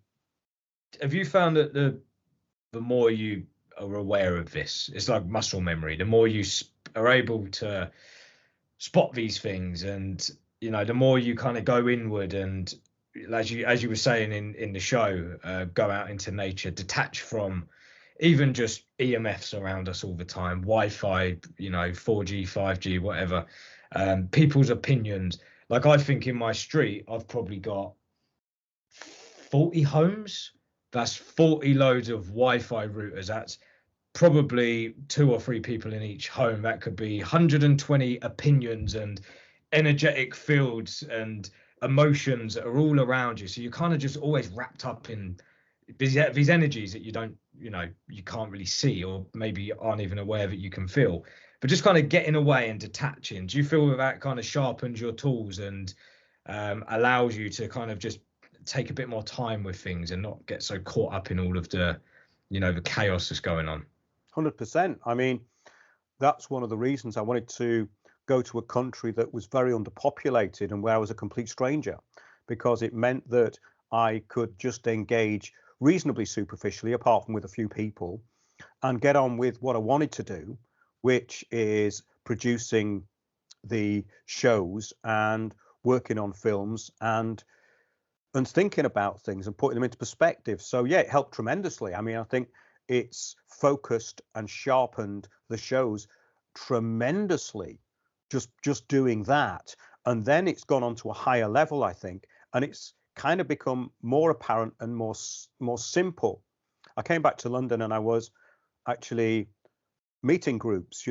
Have you found that the more you are aware of this, it's like muscle memory, the more you are able to spot these things, and the more you kind of go inward and, as you were saying in the show, go out into nature, detach from even just EMFs around us all the time, Wi-Fi, 4G, 5G, whatever, people's opinions. Like, I think in my street, I've probably got 40 homes. That's 40 loads of Wi-Fi routers. That's probably 2 or 3 people in each home. That could be 120 opinions and energetic fields and emotions that are all around you. So you're kind of just always wrapped up in these energies that you can't really see, or maybe aren't even aware that you can feel, but just kind of getting away and detaching. Do you feel that kind of sharpens your tools and allows you to kind of just take a bit more time with things and not get so caught up in all of the the chaos that's going on? 100%. I mean, that's one of the reasons I wanted to go to a country that was very underpopulated and where I was a complete stranger, because it meant that I could just engage reasonably superficially, apart from with a few people, and get on with what I wanted to do, which is producing the shows and working on films and thinking about things and putting them into perspective. So yeah, it helped tremendously. I mean, I think it's focused and sharpened the shows tremendously, just doing that. And then it's gone on to a higher level, I think, and it's kind of become more apparent and more simple. I came back to London and I was actually meeting groups,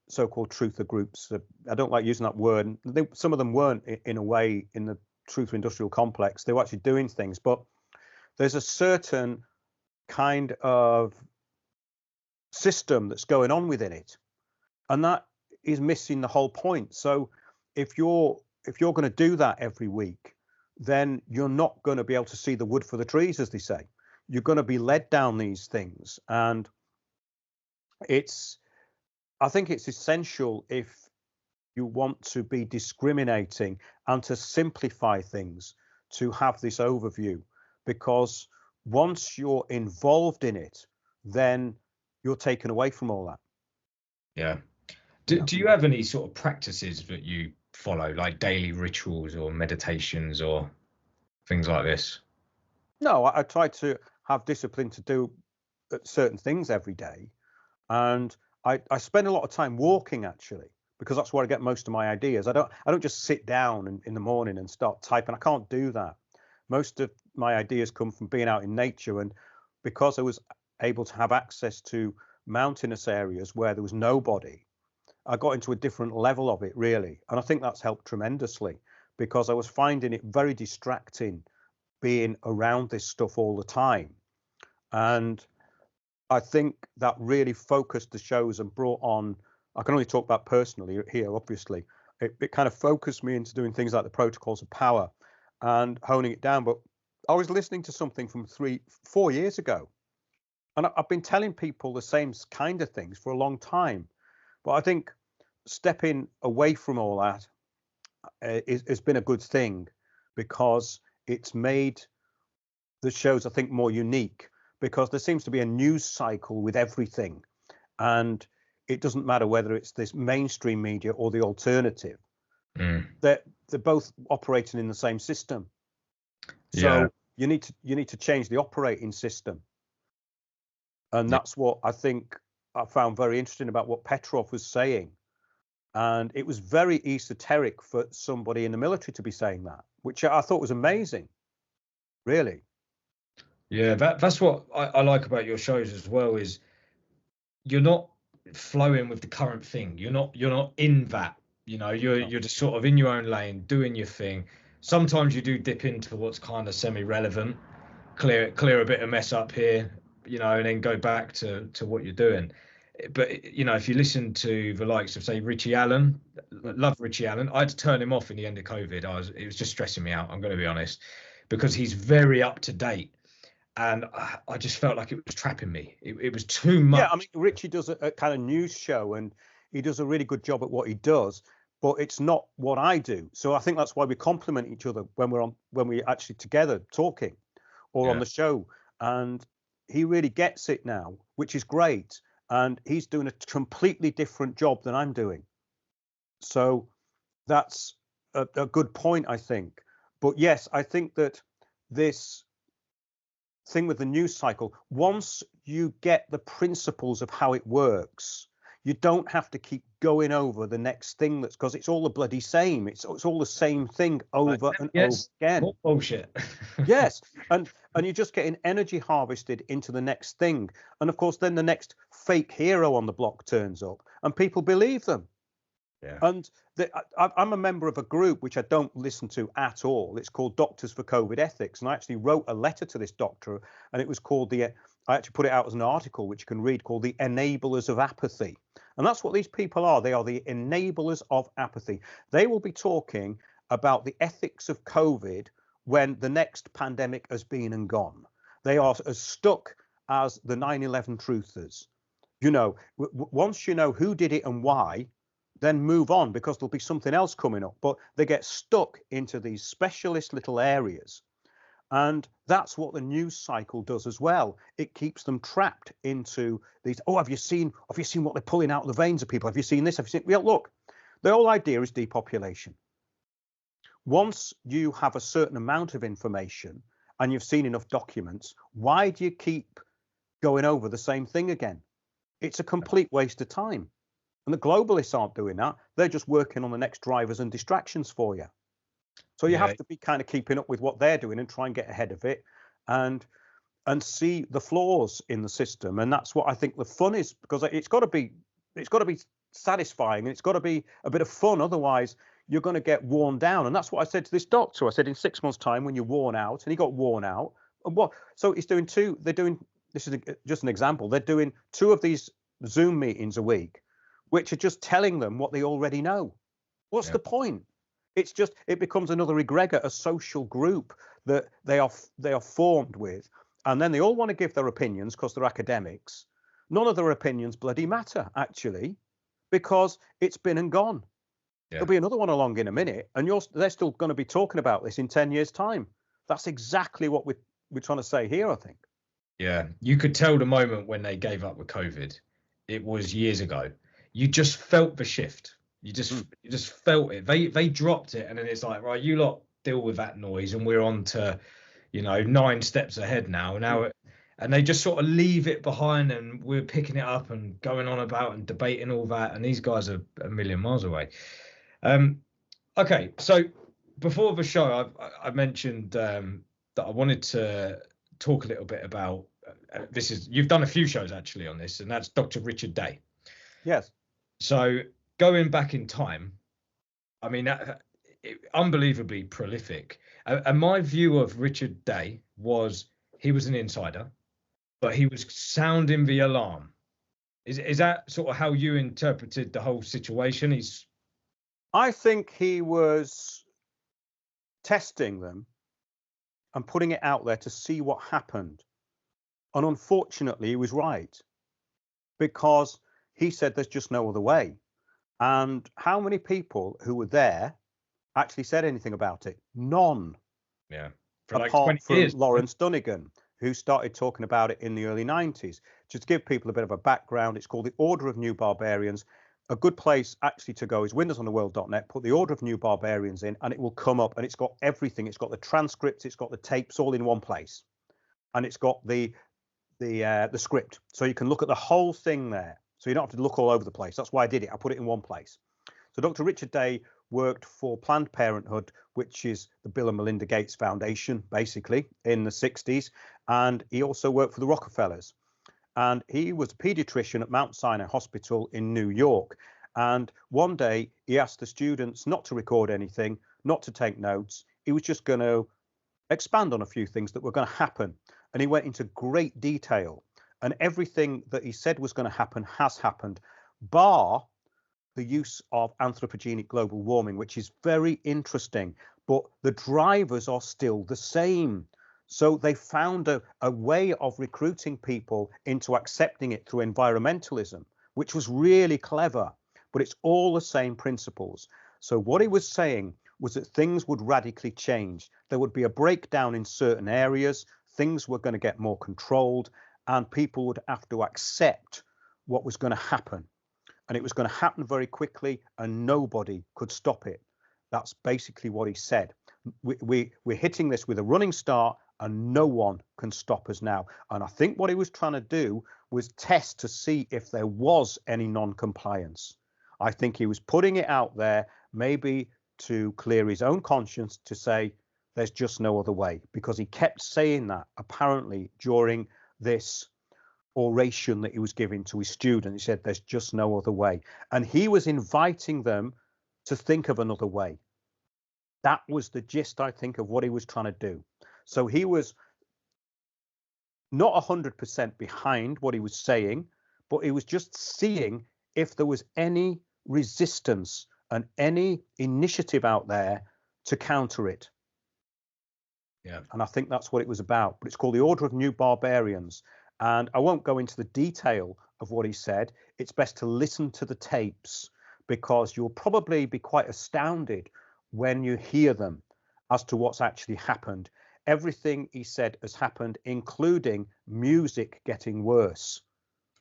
so-called truther groups. I don't like using that word. Some of them weren't, in a way, in the truth industrial complex. They were actually doing things, but there's a certain kind of system that's going on within it, and that is missing the whole point. So if you're going to do that every week, then you're not going to be able to see the wood for the trees, as they say. You're going to be led down these things, and I think it's essential if you want to be discriminating and to simplify things, to have this overview, because once you're involved in it, then you're taken away from all that. Yeah. Do you have any sort of practices that you follow, like daily rituals or meditations or things like this? No, I try to have discipline to do certain things every day. And I spend a lot of time walking, actually, because that's where I get most of my ideas. I don't just sit down in the morning and start typing. I can't do that. Most of my ideas come from being out in nature, and because I was able to have access to mountainous areas where there was nobody, I got into a different level of it, really. And I think that's helped tremendously, because I was finding it very distracting being around this stuff all the time. And I think that really focused the shows and brought on, I can only talk about personally here, obviously. It kind of focused me into doing things like the protocols of power and honing it down. But I was listening to something from 4 years ago, and I've been telling people the same kind of things for a long time. But I think stepping away from all that has been a good thing, because it's made the shows, I think, more unique, because there seems to be a news cycle with everything, and it doesn't matter whether it's this mainstream media or the alternative. They're both operating in the same system. So you need to change the operating system. And that's what I think I found very interesting about what Petrov was saying. And it was very esoteric for somebody in the military to be saying that, which I thought was amazing, really. Yeah, that's what I like about your shows as well, is you're not flowing with the current thing. You're not in that, you're just sort of in your own lane, doing your thing. Sometimes you do dip into what's kind of semi-relevant, clear a bit of mess up here, and then go back to what you're doing. But if you listen to the likes of, say, Richie Allen, love Richie Allen. I had to turn him off in the end of COVID. It was just stressing me out, I'm going to be honest, because he's very up to date. And I just felt like it was trapping me. It was too much. Yeah, I mean, Richie does a kind of news show, and he does a really good job at what he does, but it's not what I do. So I think that's why we complement each other when we're actually together talking or on the show. And he really gets it now, which is great. And he's doing a completely different job than I'm doing. So that's a good point, I think. But yes, I think that this thing with the news cycle, once you get the principles of how it works, you don't have to keep going over the next thing, because it's all the bloody same. It's all the same thing over and over again. More bullshit. Yes, and you're just getting energy harvested into the next thing, and of course then the next fake hero on the block turns up and people believe them. Yeah. And I'm a member of a group which I don't listen to at all. It's called Doctors for COVID Ethics. And I actually wrote a letter to this doctor, and it was called I actually put it out as an article, which you can read, called The Enablers of Apathy. And that's what these people are. They are the enablers of apathy. They will be talking about the ethics of COVID when the next pandemic has been and gone. They are as stuck as the 9/11 truthers. Once you know who did it and why, then move on, because there'll be something else coming up. But they get stuck into these specialist little areas. And that's what the news cycle does as well. It keeps them trapped into these, have you seen what they're pulling out of the veins of people? Have you seen this? Have you seen? Well, look, the whole idea is depopulation. Once you have a certain amount of information and you've seen enough documents, why do you keep going over the same thing again? It's a complete waste of time. And the globalists aren't doing that. They're just working on the next drivers and distractions for you. So you have to be kind of keeping up with what they're doing and try and get ahead of it and see the flaws in the system. And that's what I think the fun is, because it's got to be satisfying, and it's got to be a bit of fun. Otherwise, you're going to get worn down. And that's what I said to this doctor. I said, in 6 months' time, when you're worn out, and he got worn out. And so he's doing two. They're doing, this is just an example. They're doing 2 of these Zoom meetings a week, which are just telling them what they already know. What's the point? It's just, it becomes another egregor, a social group that they are formed with. And then they all want to give their opinions because they're academics. None of their opinions bloody matter, actually, because it's been and gone. Yeah. There'll be another one along in a minute, and they're still going to be talking about this in 10 years' time. That's exactly what we're trying to say here, I think. Yeah, you could tell the moment when they gave up with COVID. It was years ago. You just felt the shift. You just felt it. They dropped it, and then it's like, right, you lot deal with that noise, and we're on to, 9 steps ahead now. And they just sort of leave it behind, and we're picking it up and going on about and debating all that. And these guys are a million miles away. Okay, so before the show, I mentioned that I wanted to talk a little bit about you've done a few shows actually on this, and that's Dr. Richard Day. Yes. So going back in time, I mean, unbelievably prolific. And my view of Richard Day was he was an insider, but he was sounding the alarm. Is that sort of how you interpreted the whole situation? I think he was testing them and putting it out there to see what happened. And unfortunately, he was right, because he said there's just no other way. And how many people who were there actually said anything about it? None. Yeah. Apart from Lawrence Dunnigan, who started talking about it in the early 90s. Just to give people a bit of a background, it's called the Order of New Barbarians. A good place actually to go is windowsontheworld.net. Put the Order of New Barbarians in, and it will come up, and it's got everything. It's got the transcripts, it's got the tapes all in one place, and it's got the script, so you can look at the whole thing there. So you don't have to look all over the place. That's why I did it. I put it in one place. So Dr. Richard Day worked for Planned Parenthood, which is the Bill and Melinda Gates Foundation, basically, in the 60s. And he also worked for the Rockefellers. And he was a pediatrician at Mount Sinai Hospital in New York. And one day he asked the students not to record anything, not to take notes. He was just going to expand on a few things that were going to happen. And he went into great detail. And everything that he said was going to happen has happened, bar the use of anthropogenic global warming, which is very interesting. But the drivers are still the same. So they found a way of recruiting people into accepting it through environmentalism, which was really clever. But it's all the same principles. So what he was saying was that things would radically change. There would be a breakdown in certain areas. Things were going to get more controlled, and people would have to accept what was going to happen. And it was going to happen very quickly, and nobody could stop it. That's basically what he said. We're hitting this with a running start, and no one can stop us now. And I think what he was trying to do was test to see if there was any non-compliance. I think he was putting it out there, maybe to clear his own conscience, to say there's just no other way, because he kept saying that apparently during this oration that he was giving to his students. He said there's just no other way, and he was inviting them to think of another way. That was the gist, I think, of what he was trying to do. So he was not 100% behind what he was saying, but he was just seeing if there was any resistance and any initiative out there to counter it. Yeah. And I think that's what it was about. But it's called the Order of New Barbarians. And I won't go into the detail of what he said. It's best to listen to the tapes, because you'll probably be quite astounded when you hear them as to what's actually happened. Everything he said has happened, including music getting worse.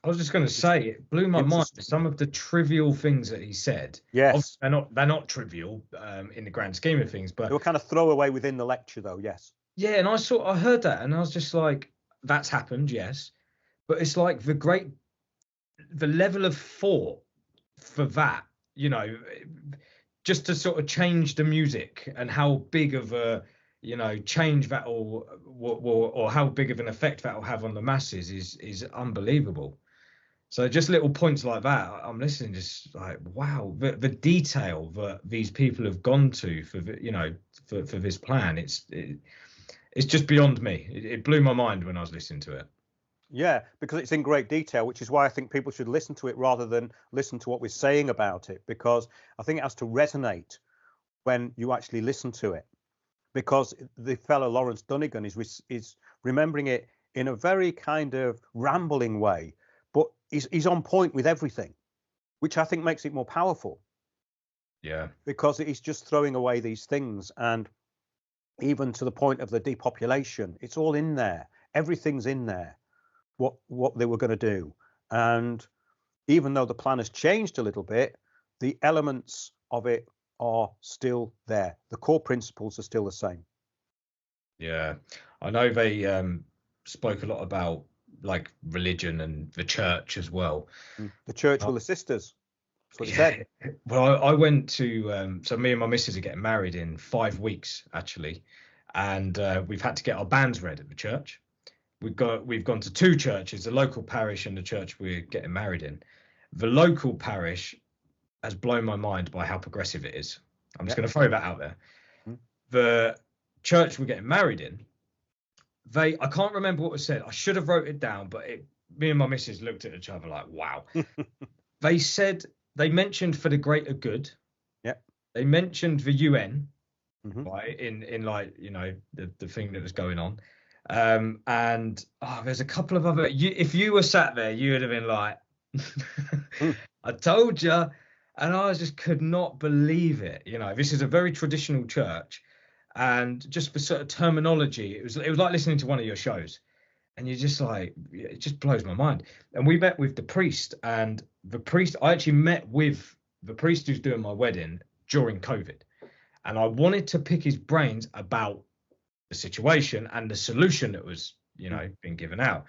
I was just going to say, it blew my mind, some of the trivial things that he said. Yes. They're not trivial in the grand scheme of things, but they were kind of throwaway within the lecture, though. Yes. Yeah, and I heard that, and I was just like, that's happened, yes, but it's like the level of thought for that, just to sort of change the music, and how big of a change that will, or how big of an effect that will have on the masses is unbelievable. So just little points like that, I'm listening, just like, wow, the detail that these people have gone to for this plan, it's just beyond me. It blew my mind when I was listening to it. Yeah, because it's in great detail, which is why I think people should listen to it rather than listen to what we're saying about it, because I think it has to resonate when you actually listen to it. Because the fellow Lawrence Dunnigan is remembering it in a very kind of rambling way, but he's on point with everything, which I think makes it more powerful. Yeah. because he's just throwing away these things. And even to the point of the depopulation, it's all in there. Everything's in there, what they were going to do. And even though the plan has changed a little bit, the elements of it are still there. The core principles are still the same. Yeah. I know they spoke a lot about like religion and the church as well. The church Uh, will assist us. That's what he Yeah. said. Well, I went to so me and my missus are getting married in 5 weeks actually, and we've had to get our banns read at the church. We've gone to two churches, the local parish and the church we're getting married in. The local parish has blown my mind by how progressive it is. I'm just Yeah. going to throw that out there. Mm. The church we're getting married in, I can't remember what was said. I should have wrote it down, but me and my missus looked at each other like, wow. They mentioned for the greater good. Yeah. They mentioned the UN, Mm-hmm. right, in like, you know, the thing that was going on. And there's a couple of other. If you were sat there, you would have been like, I told you. And I just could not believe it. You know, this is a very traditional church, and just the sort of terminology, it was like listening to one of your shows, and you're just like, it just blows my mind. And we met with the priest, and I actually met with the priest who's doing my wedding during COVID, and I wanted to pick his brains about the situation and the solution that was, you know, being given out.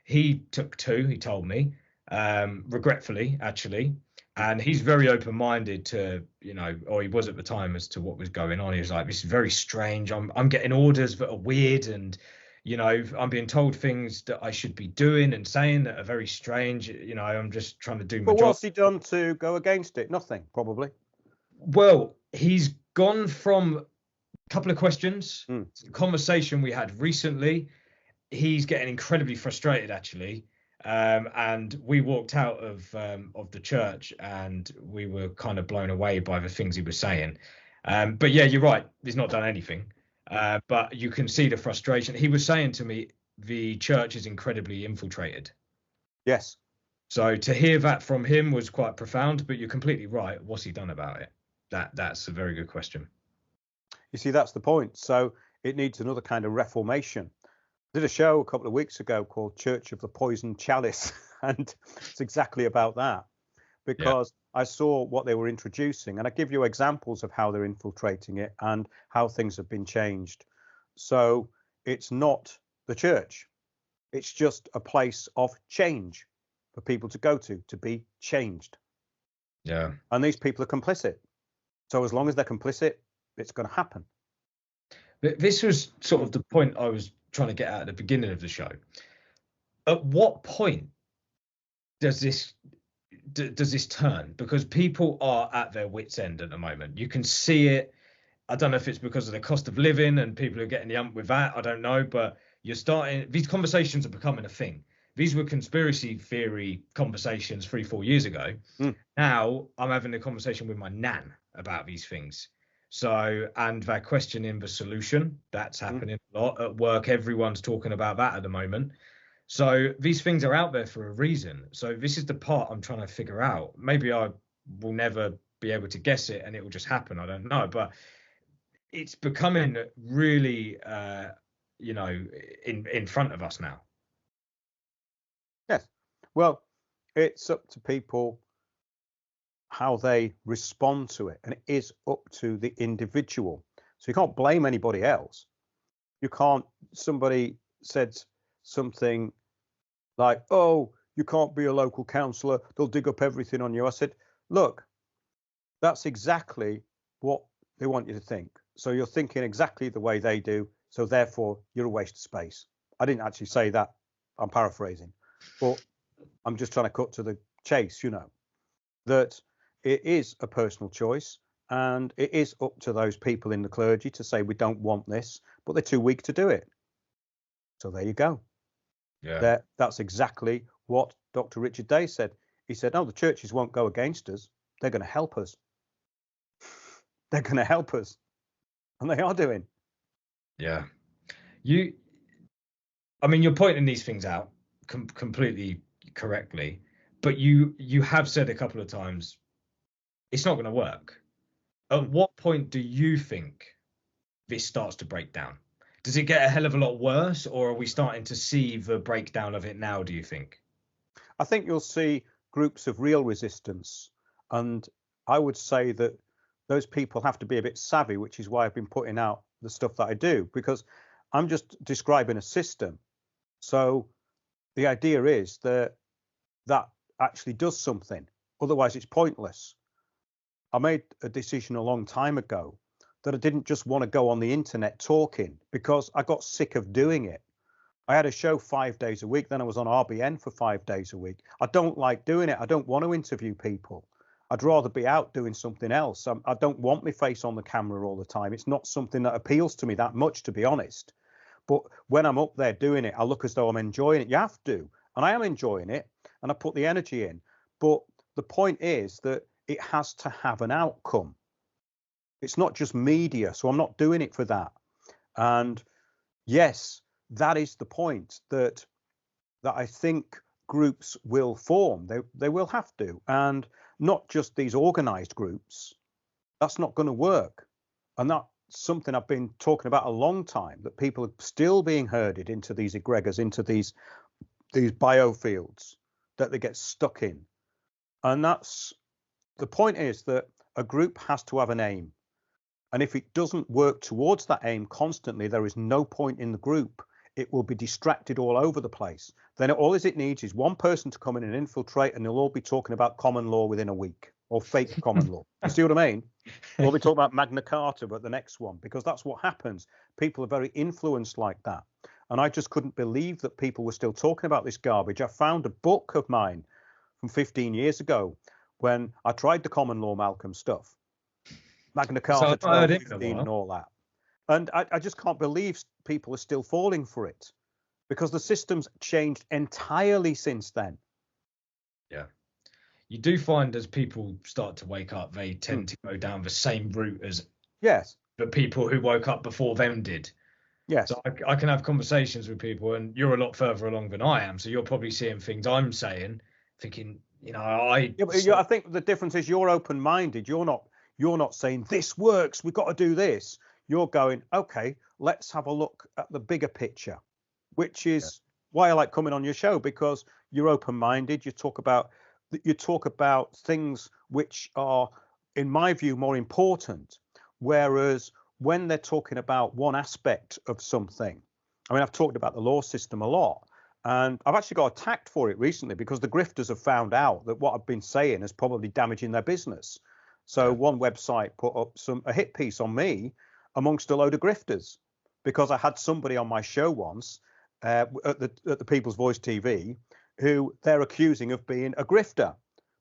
He took two, he told me, regretfully, actually. And he's very open-minded to, you know, or he was at the time, as to what was going on. He was like, this is very strange. I'm getting orders that are weird, and, you know, I'm being told things that I should be doing and saying that are very strange. You know, I'm just trying to do my But job. what's he done to go against it? Nothing, probably. Well, he's gone from a couple of questions, conversation we had recently. He's getting incredibly frustrated, actually. And we walked out of the church, and we were kind of blown away by the things he was saying. But yeah, you're right. He's not done anything. But you can see the frustration. He was saying to me, the church is incredibly infiltrated. Yes. So to hear that from him was quite profound. But you're completely right. What's he done about it? That's a very good question. You see, that's the point. So it needs another kind of reformation. I did a show a couple of weeks ago called Church of the Poisoned Chalice, and it's exactly about that, because I saw what they were introducing, and I give you examples of how they're infiltrating it and how things have been changed. So it's not the church. It's just a place of change for people to go to be changed. Yeah. And these people are complicit. So as long as they're complicit, it's going to happen. This was sort of the point I was trying to get at the beginning of the show. At what point does this turn? Because people are at their wits' end at the moment. You can see it. I don't know if it's because of the cost of living and people are getting the ump with that. I don't know, but these conversations are becoming a thing. These were conspiracy theory conversations 3-4 years ago. Now I'm having a conversation with my nan about these things. So, and they're questioning the solution. That's happening a lot at work. Everyone's talking about that at the moment. So these things are out there for a reason. So this is the part I'm trying to figure out. Maybe I will never be able to guess it and it will just happen. I don't know. But it's becoming really, you know, in front of us now. Yes. Well, it's up to people how they respond to it, and it is up to the individual. So you can't blame anybody else. You can't. Somebody said something like, oh, you can't be a local councillor, they'll dig up everything on you. I said, look, that's exactly what they want you to think. So you're thinking exactly the way they do, so therefore you're a waste of space. I didn't actually say that, I'm paraphrasing, but I'm just trying to cut to the chase, you know, that it is a personal choice, and it is up to those people in the clergy to say we don't want this, but they're too weak to do it. So there you go. Yeah. That's exactly what Dr. Richard Day said. He said, no, the churches won't go against us. They're going to help us. They're going to help us. And they are doing. Yeah. I mean, you're pointing these things out completely correctly, but you have said a couple of times, it's not going to work. At what point do you think this starts to break down? Does it get a hell of a lot worse, or are we starting to see the breakdown of it now, do you think? I think you'll see groups of real resistance. And I would say that those people have to be a bit savvy, which is why I've been putting out the stuff that I do, because I'm just describing a system. So the idea is that that actually does something. Otherwise, it's pointless. I made a decision a long time ago that I didn't just want to go on the internet talking, because I got sick of doing it. I had a show 5 days a week. Then I was on RBN for 5 days a week. I don't like doing it. I don't want to interview people. I'd rather be out doing something else. I don't want my face on the camera all the time. It's not something that appeals to me that much, to be honest. But when I'm up there doing it, I look as though I'm enjoying it. You have to. And I am enjoying it. And I put the energy in. But the point is that it has to have an outcome. It's not just media. So I'm not doing it for that. And yes, that is the point, that I think groups will form. They will have to. And not just these organized groups. That's not going to work. And that's something I've been talking about a long time, that people are still being herded into these egregores, into these biofields that they get stuck in. And that's the point, is that a group has to have an aim. And if it doesn't work towards that aim constantly, there is no point in the group. It will be distracted all over the place. Then all it needs is one person to come in and infiltrate, and they'll all be talking about common law within a week, or fake common law. You see what I mean? We'll be talking about Magna Carta, but the next one, because that's what happens. People are very influenced like that. And I just couldn't believe that people were still talking about this garbage. I found a book of mine from 15 years ago when I tried the common law Malcolm stuff, Magna Carta 1215 and all that. And I just can't believe people are still falling for it, because the system's changed entirely since then. Yeah. You do find as people start to wake up, they tend to go down the same route as the people who woke up before them did. Yes. So I can have conversations with people, and you're a lot further along than I am. So you're probably seeing things I'm saying, thinking, I think the difference is you're open-minded. You're not saying this works, we've got to do this. You're going, okay, let's have a look at the bigger picture, which is why I like coming on your show, because you're open-minded. You talk about things which are, in my view, more important. Whereas when they're talking about one aspect of something, I mean, I've talked about the law system a lot, and I've actually got attacked for it recently, because the grifters have found out that what I've been saying is probably damaging their business. So one website put up a hit piece on me amongst a load of grifters, because I had somebody on my show once at the People's Voice TV who they're accusing of being a grifter,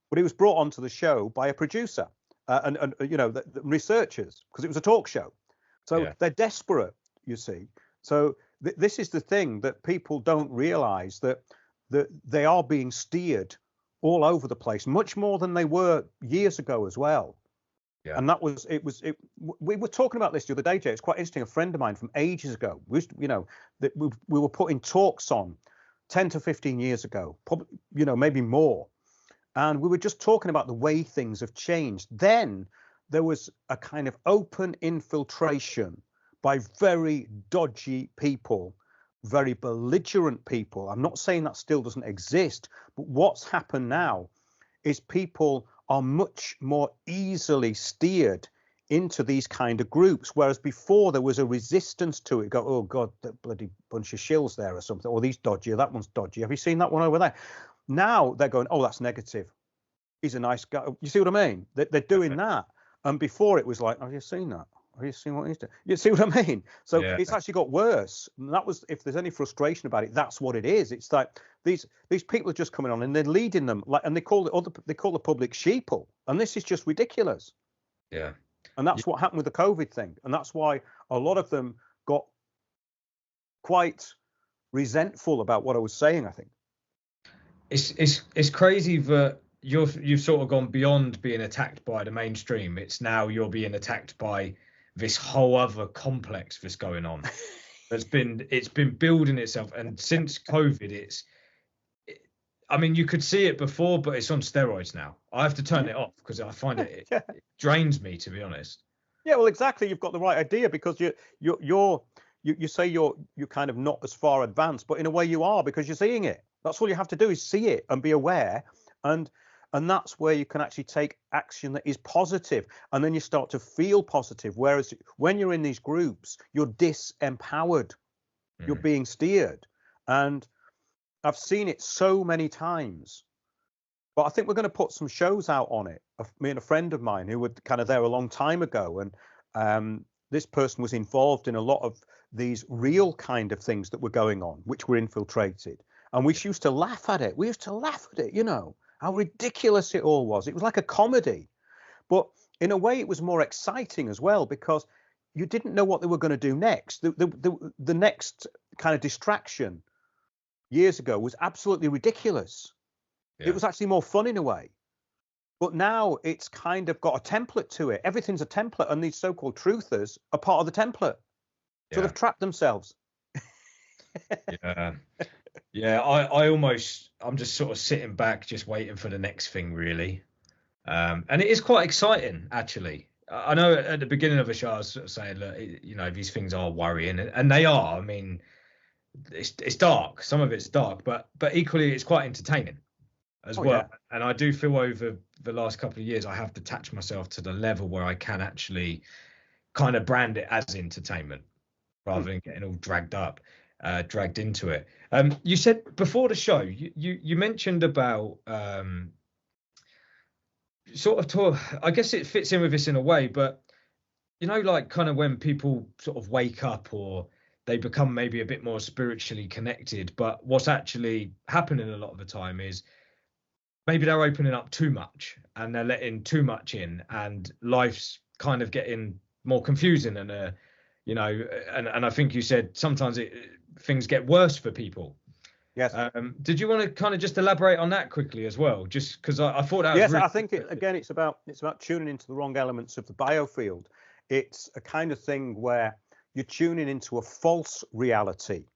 but he was brought onto the show by a producer and the researchers, because it was a talk show. So they're desperate, you see. So this is the thing that people don't realize, that they are being steered all over the place, much more than they were years ago as well. Yeah. And we were talking about this the other day, Jay. It's quite interesting. A friend of mine from ages ago, we were putting talks on 10 to 15 years ago, probably, maybe more. And we were just talking about the way things have changed. Then there was a kind of open infiltration by very dodgy people, very belligerent people. I'm not saying that still doesn't exist, but what's happened now is people are much more easily steered into these kind of groups, whereas before there was a resistance to it. Go, oh God, that bloody bunch of shills there or something, or these dodgy, or that one's dodgy. Have you seen that one over there? Now they're going, oh, that's negative. He's a nice guy. You see what I mean? They're doing that. And before it was like, have you seen that? Have you seen what he's doing? You see what I mean? So it's actually got worse. And that was, if there's any frustration about it, that's what it is. It's like these people are just coming on and they're leading them, and they call the public sheeple. And this is just ridiculous. Yeah. And that's what happened with the COVID thing. And that's why a lot of them got quite resentful about what I was saying, I think. It's crazy that you've sort of gone beyond being attacked by the mainstream. It's now you're being attacked by this whole other complex that's going on. It's been building itself, and since COVID, I mean, you could see it before, but it's on steroids now. I have to turn it off because I find it Yeah. drains me, to be honest. Yeah, well, exactly. You've got the right idea because you say you're kind of not as far advanced, but in a way you are because you're seeing it. That's all you have to do is see it and be aware, and that's where you can actually take action that is positive, and then you start to feel positive. Whereas when you're in these groups, you're disempowered, you're being steered, and I've seen it so many times. But I think we're going to put some shows out on it. Me and a friend of mine who were kind of there a long time ago, and this person was involved in a lot of these real kind of things that were going on, which were infiltrated. And we used to laugh at it. We used to laugh at it, how ridiculous it all was. It was like a comedy. But in a way, it was more exciting as well because you didn't know what they were going to do next. The next kind of distraction years ago was absolutely ridiculous. Yeah. It was actually more fun in a way. But now it's kind of got a template to it. Everything's a template, and these so-called truthers are part of the template. So they've trapped themselves. Yeah. I'm just sort of sitting back, just waiting for the next thing, really. And it is quite exciting, actually. I know at the beginning of the show, I was sort of saying, look, these things are worrying, and they are. I mean, it's dark. Some of it's dark, but equally, it's quite entertaining as well. Yeah. And I do feel over the last couple of years, I have detached myself to the level where I can actually kind of brand it as entertainment rather than getting all dragged into it. You said before the show, you mentioned about I guess it fits in with this in a way, but like kind of when people sort of wake up or they become maybe a bit more spiritually connected, but what's actually happening a lot of the time is maybe they're opening up too much and they're letting too much in, and life's kind of getting more confusing, and and I think you said sometimes things get worse for people. Yes. Did you want to kind of just elaborate on that quickly as well? Just because I thought that was really... I think it's about tuning into the wrong elements of the biofield. It's a kind of thing where you're tuning into a false reality.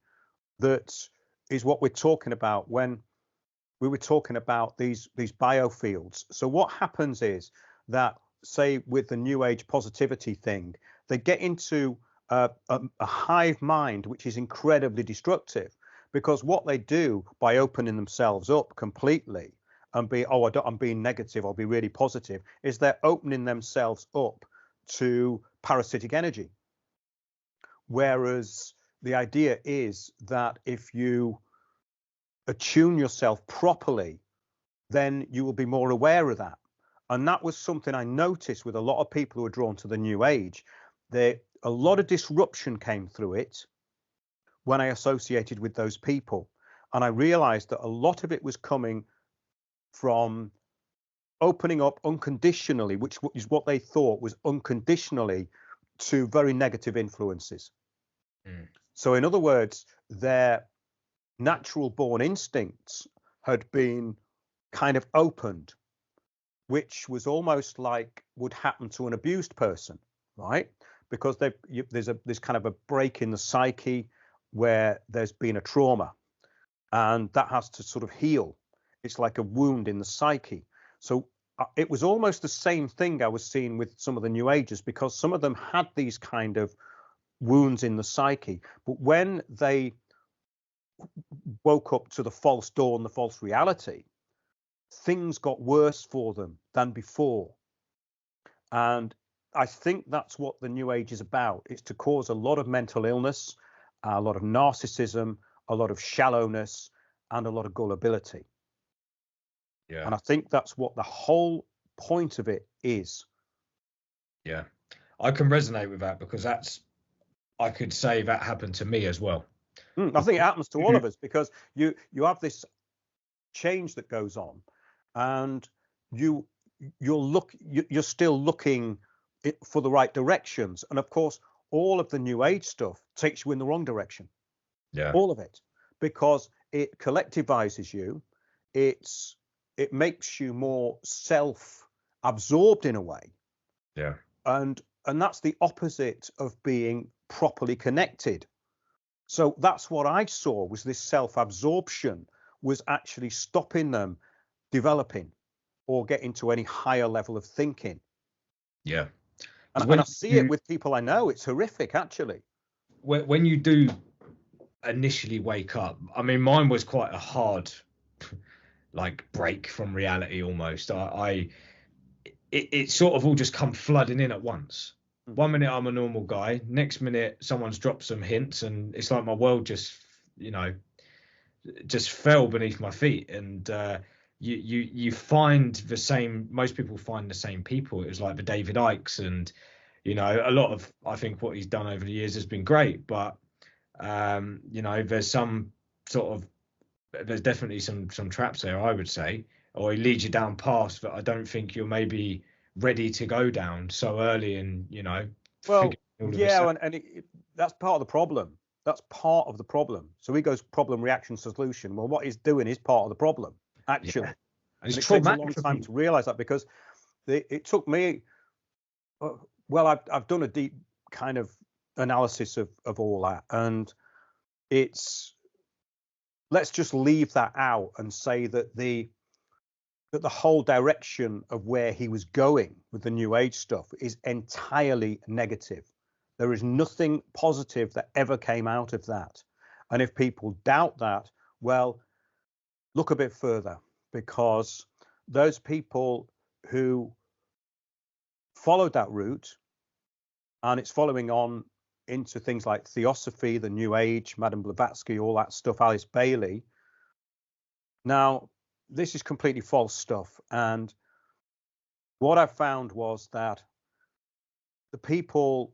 That is what we're talking about when we were talking about these biofields. So what happens is that, say, with the New Age positivity thing, they get into a hive mind, which is incredibly destructive, because what they do by opening themselves up completely and I'm being negative, I'll be really positive, is they're opening themselves up to parasitic energy. Whereas the idea is that if you attune yourself properly, then you will be more aware of that. And that was something I noticed with a lot of people who are drawn to the New Age. A lot of disruption came through it when I associated with those people. And I realized that a lot of it was coming from opening up unconditionally, which is what they thought was unconditionally, to very negative influences. So in other words, their natural born instincts had been kind of opened, which was almost like would happen to an abused person, right? Because there's kind of a break in the psyche where there's been a trauma, and that has to sort of heal. It's like a wound in the psyche. So it was almost the same thing I was seeing with some of the New Agers, because some of them had these kind of wounds in the psyche, but when they woke up to the false dawn, the false reality, things got worse for them than before. And I think that's what the New Age is about. It's to cause a lot of mental illness, a lot of narcissism, a lot of shallowness, and a lot of gullibility. Yeah. And I think that's what the whole point of it is. Yeah, I can resonate with that, because I could say that happened to me as well. I think it happens to all of us, because you have this change that goes on, and you're still looking for the right directions. And of course, all of the New Age stuff takes you in the wrong direction. Yeah, all of it, because it collectivizes you. It makes you more self-absorbed in a way. Yeah, and that's the opposite of being properly connected. So that's what I saw, was this self-absorption, was actually stopping them developing or getting to any higher level of thinking. Yeah. And I see it with people I know. It's horrific, actually. When you do initially wake up, I mean, mine was quite a hard like break from reality almost. It sort of all just come flooding in at once. 1 minute I'm a normal guy, next minute someone's dropped some hints, and it's like my world just, you know, just fell beneath my feet. And you find the same. Most people find the same people. It was like the David Ikes, and you know, a lot of, I think what he's done over the years has been great, but you know, there's definitely some traps there, I would say, or he leads you down paths that I don't think you're maybe ready to go down so early, and you know. Well, yeah, and that's part of the problem. That's part of the problem. So he goes problem, reaction, solution. Well, what he's doing is part of the problem, actually. Yeah. And it takes a long time to realize that, because it took me. Well, I've done a deep kind of analysis of all that, and let's just leave that out and say that the whole direction of where he was going with the New Age stuff is entirely negative. There is nothing positive that ever came out of that. And if people doubt that, well, look a bit further, because those people who followed that route, and it's following on into things like Theosophy, the New Age, Madame Blavatsky, all that stuff, Alice Bailey. Now, this is completely false stuff. And what I found was that the people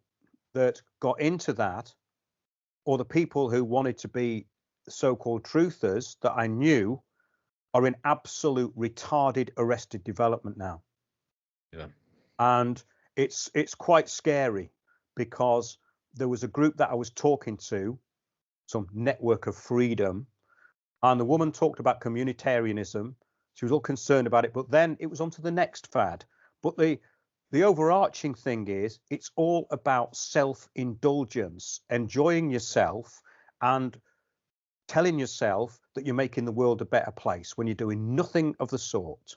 that got into that, or the people who wanted to be so-called truthers that I knew, are in absolute retarded arrested development now. Yeah. And it's quite scary, because there was a group that I was talking to, some network of freedom, and the woman talked about communitarianism. She was all concerned about it, but then it was on to the next fad. But the overarching thing is, it's all about self-indulgence, enjoying yourself and telling yourself that you're making the world a better place when you're doing nothing of the sort.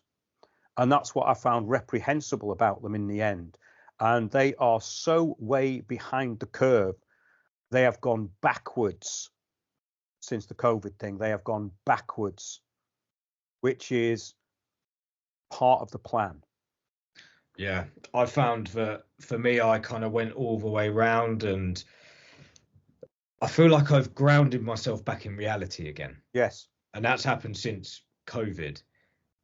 And that's what I found reprehensible about them in the end. And they are so way behind the curve. They have gone backwards since the COVID thing. They have gone backwards, which is part of the plan. Yeah, I found that for me, I kind of went all the way round, and I feel like I've grounded myself back in reality again. Yes. And that's happened since COVID.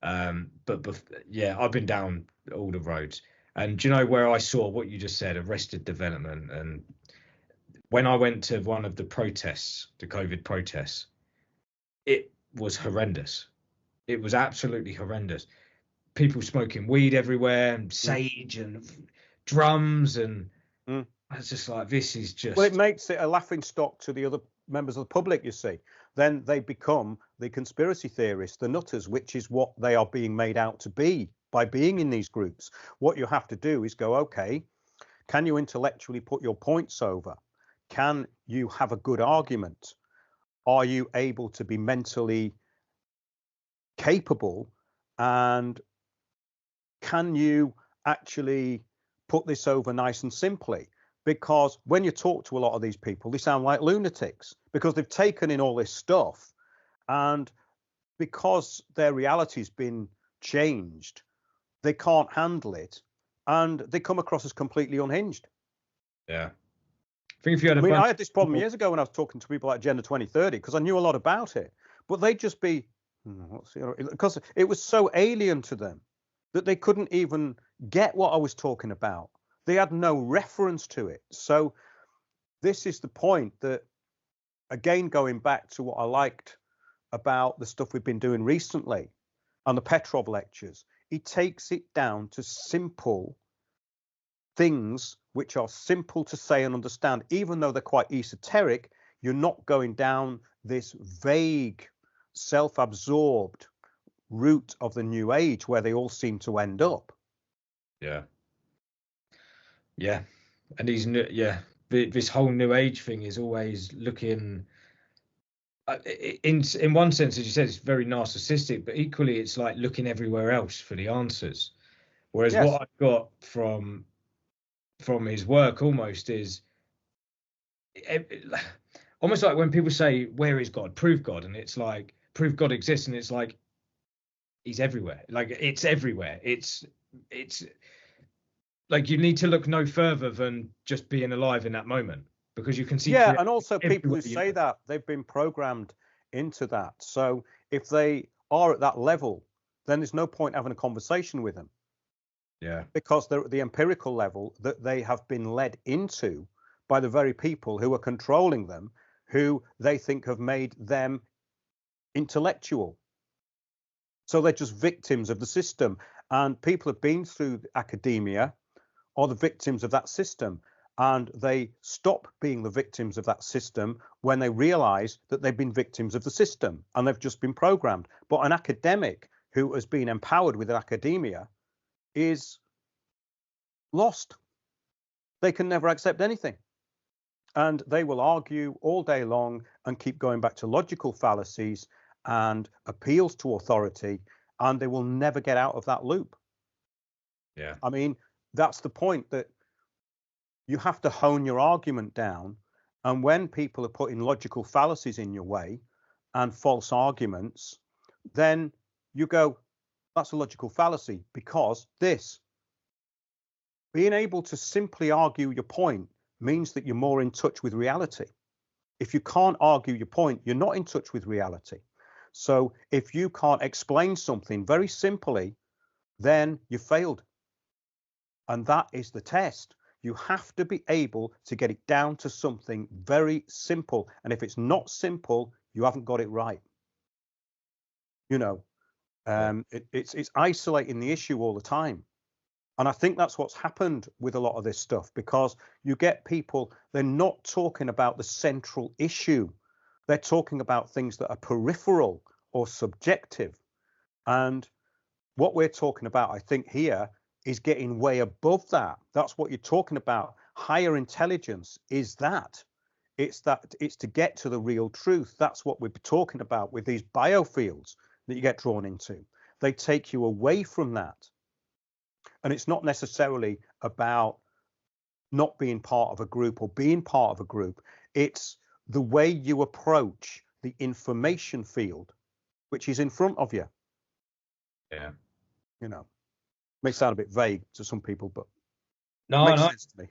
But yeah, I've been down all the roads. And do you know where I saw what you just said, arrested development? And when I went to one of the protests, the COVID protests, it was horrendous. It was absolutely horrendous. People smoking weed everywhere, and sage and drums, and I was just like, this is just. Well, it makes it a laughing stock to the other members of the public, you see. Then they become the conspiracy theorists, the nutters, which is what they are being made out to be by being in these groups. What you have to do is go, okay, can you intellectually put your points over? Can you have a good argument? Are you able to be mentally capable? And can you actually put this over nice and simply? Because when you talk to a lot of these people, they sound like lunatics, because they've taken in all this stuff, and because their reality's been changed, they can't handle it, and they come across as completely unhinged. Yeah. I think if you had I had this problem years ago when I was talking to people like Agenda 2030, because I knew a lot about it, but they'd just be, because it was so alien to them that they couldn't even get what I was talking about. They had no reference to it. So this is the point that, again, going back to what I liked about the stuff we've been doing recently and the Petrov lectures, he takes it down to simple things which are simple to say and understand. Even though they're quite esoteric, you're not going down this vague, self-absorbed route of the New Age where they all seem to end up. Yeah. Yeah. And this whole New Age thing is always looking, in one sense, as you said, it's very narcissistic, but equally it's like looking everywhere else for the answers. Whereas Yes. what I got from his work almost is almost like when people say, where is God? Prove God. And it's like, prove God exists. And it's like, he's everywhere. Like, it's everywhere. It's like, you need to look no further than just being alive in that moment, because you can see. Yeah, and also people who everywhere you say go. that, they've been programmed into that. So if they are at that level, then there's no point having a conversation with them. Yeah. Because they're at the empirical level that they have been led into by the very people who are controlling them, who they think have made them intellectual. So they're just victims of the system. And people have been through academia or the victims of that system. And they stop being the victims of that system when they realize that they've been victims of the system and they've just been programmed. But an academic who has been empowered with academia is lost. They can never accept anything. And they will argue all day long and keep going back to logical fallacies and appeals to authority, and they will never get out of that loop. Yeah. I mean, that's the point, that you have to hone your argument down. And when people are putting logical fallacies in your way and false arguments, then you go, that's a logical fallacy because this. Being able to simply argue your point means that you're more in touch with reality. If you can't argue your point, you're not in touch with reality. So if you can't explain something very simply, then you failed. And that is the test. You have to be able to get it down to something very simple. And if it's not simple, you haven't got it right. You know, it's isolating the issue all the time. And I think that's what's happened with a lot of this stuff, because you get people, they're not talking about the central issue. They're talking about things that are peripheral or subjective. And what we're talking about, I think, here is getting way above that. That's what you're talking about. Higher intelligence is that. It's to get to the real truth. That's what we're talking about with these biofields that you get drawn into. They take you away from that. And it's not necessarily about not being part of a group or being part of a group. It's the way you approach the information field, which is in front of you. Yeah. You know, may sound a bit vague to some people, but No, makes sense to me.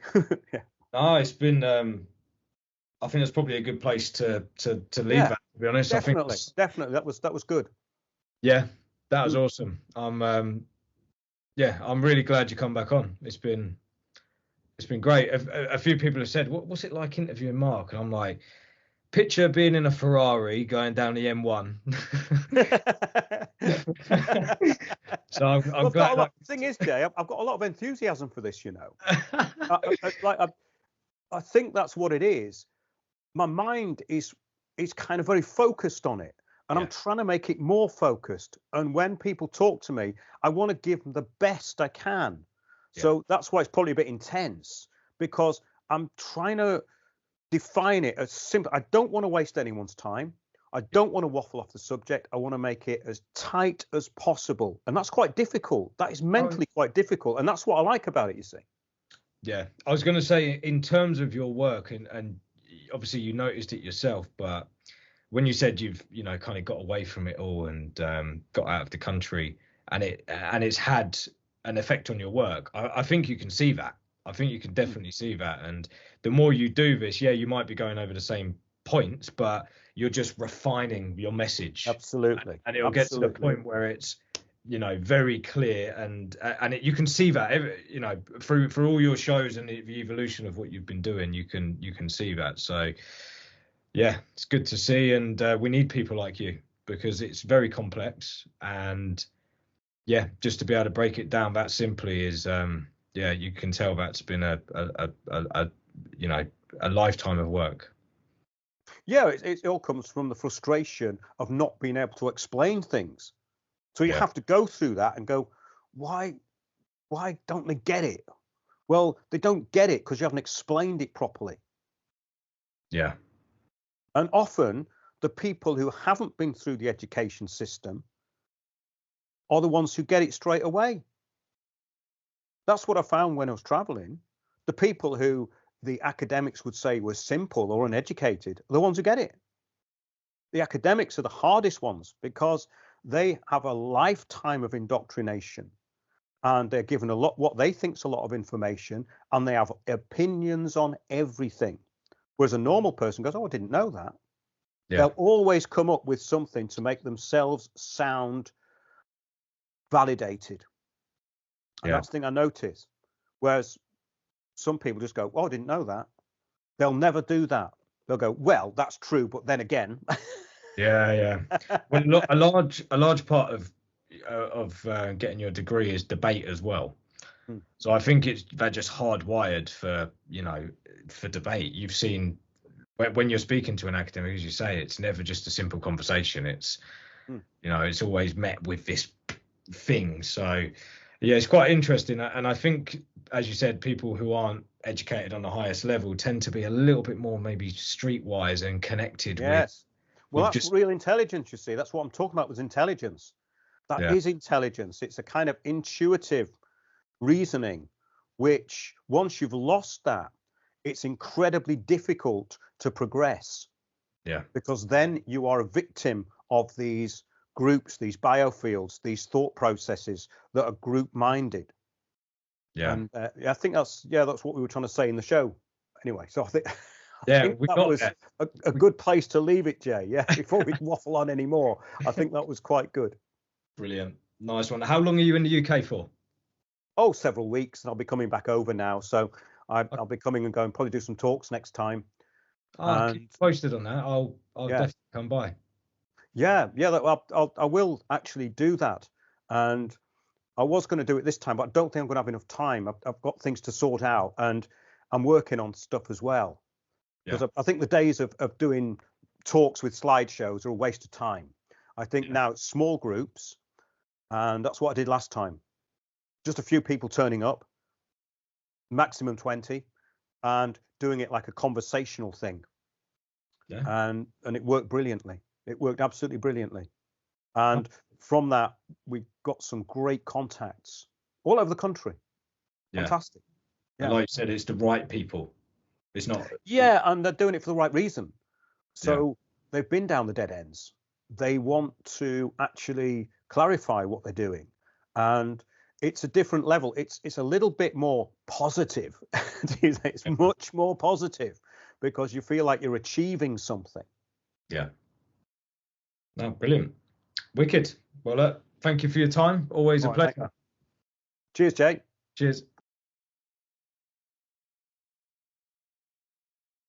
Yeah. No, it's been. I think that's probably a good place to leave Yeah, that. To be honest, definitely, I think definitely that was good. yeah, that was awesome. I'm really glad you come back on. It's been great. A few people have said, what's it like interviewing Mark? And I'm like, picture being in a Ferrari going down the M1. So I'm glad. The thing is, Jay, I've got a lot of enthusiasm for this. You know, I think that's what it is. My mind is kind of very focused on it, and I'm trying to make it more focused. And when people talk to me, I want to give them the best I can. So that's why it's probably a bit intense, because I'm trying to define it as simple. I don't want to waste anyone's time. I don't want to waffle off the subject. I want to make it as tight as possible. And that's quite difficult. That is mentally quite difficult. And that's what I like about it, you see. Yeah, I was going to say, in terms of your work, and obviously you noticed it yourself, but when you said you've kind of got away from it all and got out of the country, and it's had an effect on your work, I think you can see that. I think you can definitely see that. And the more you do this, you might be going over the same points, but you're just refining your message. Absolutely. And it'll get to the point where it's very clear, and you can see that through all your shows and the evolution of what you've been doing. You can see that. So yeah, it's good to see, and we need people like you, because it's very complex, and just to be able to break it down that simply is you can tell that's been a lifetime of work. Yeah, it all comes from the frustration of not being able to explain things. So you have to go through that and go, why don't they get it? Well, they don't get it because you haven't explained it properly. Yeah. And often the people who haven't been through the education system are the ones who get it straight away. That's what I found when I was traveling. The people who the academics would say were simple or uneducated are the ones who get it. The academics are the hardest ones because they have a lifetime of indoctrination, and they're given a lot, what they think is a lot of information, and they have opinions on everything. Whereas a normal person goes, oh, I didn't know that. Yeah. They'll always come up with something to make themselves sound validated. And that's the thing I notice. Whereas some people just go, oh, I didn't know that. They'll never do that. They'll go, well, that's true, but then again. Yeah. Well, a large part of getting your degree is debate as well. So I think they're just hardwired for debate. You've seen when you're speaking to an academic, as you say, it's never just a simple conversation. It's it's always met with this thing. So yeah, it's quite interesting. And I think, as you said, people who aren't educated on the highest level tend to be a little bit more maybe streetwise and connected with. Well, that's real intelligence, you see. That's what I'm talking about, was intelligence. That is intelligence. It's a kind of intuitive reasoning, which once you've lost that, it's incredibly difficult to progress. Yeah. Because then you are a victim of these groups, these biofields, these thought processes that are group-minded. Yeah. And I think that's what we were trying to say in the show. Anyway, so I think we that got was a good place to leave it, Jay. Yeah, before we waffle on anymore. I think that was quite good. Brilliant. Nice one. How long are you in the UK for? Oh, several weeks, and I'll be coming back over now. So I'll be coming and going, probably do some talks next time. Keep posted on that. I'll definitely come by. Yeah, I will actually do that. And I was going to do it this time, but I don't think I'm going to have enough time. I've got things to sort out, and I'm working on stuff as well. Because I think the days of doing talks with slideshows are a waste of time. I think now it's small groups, and that's what I did last time. Just a few people turning up, maximum 20, and doing it like a conversational thing. Yeah. And it worked brilliantly. It worked absolutely brilliantly. And from that, we got some great contacts all over the country. Yeah. Fantastic. Yeah. And like you said, it's the right people. It's not. Yeah, and they're doing it for the right reason. So they've been down the dead ends. They want to actually clarify what they're doing. And it's a different level. It's a little bit more positive. It's much more positive because you feel like you're achieving something. Yeah. No, brilliant. Wicked. Well, thank you for your time. Always a pleasure. Cheers, Jay. Cheers.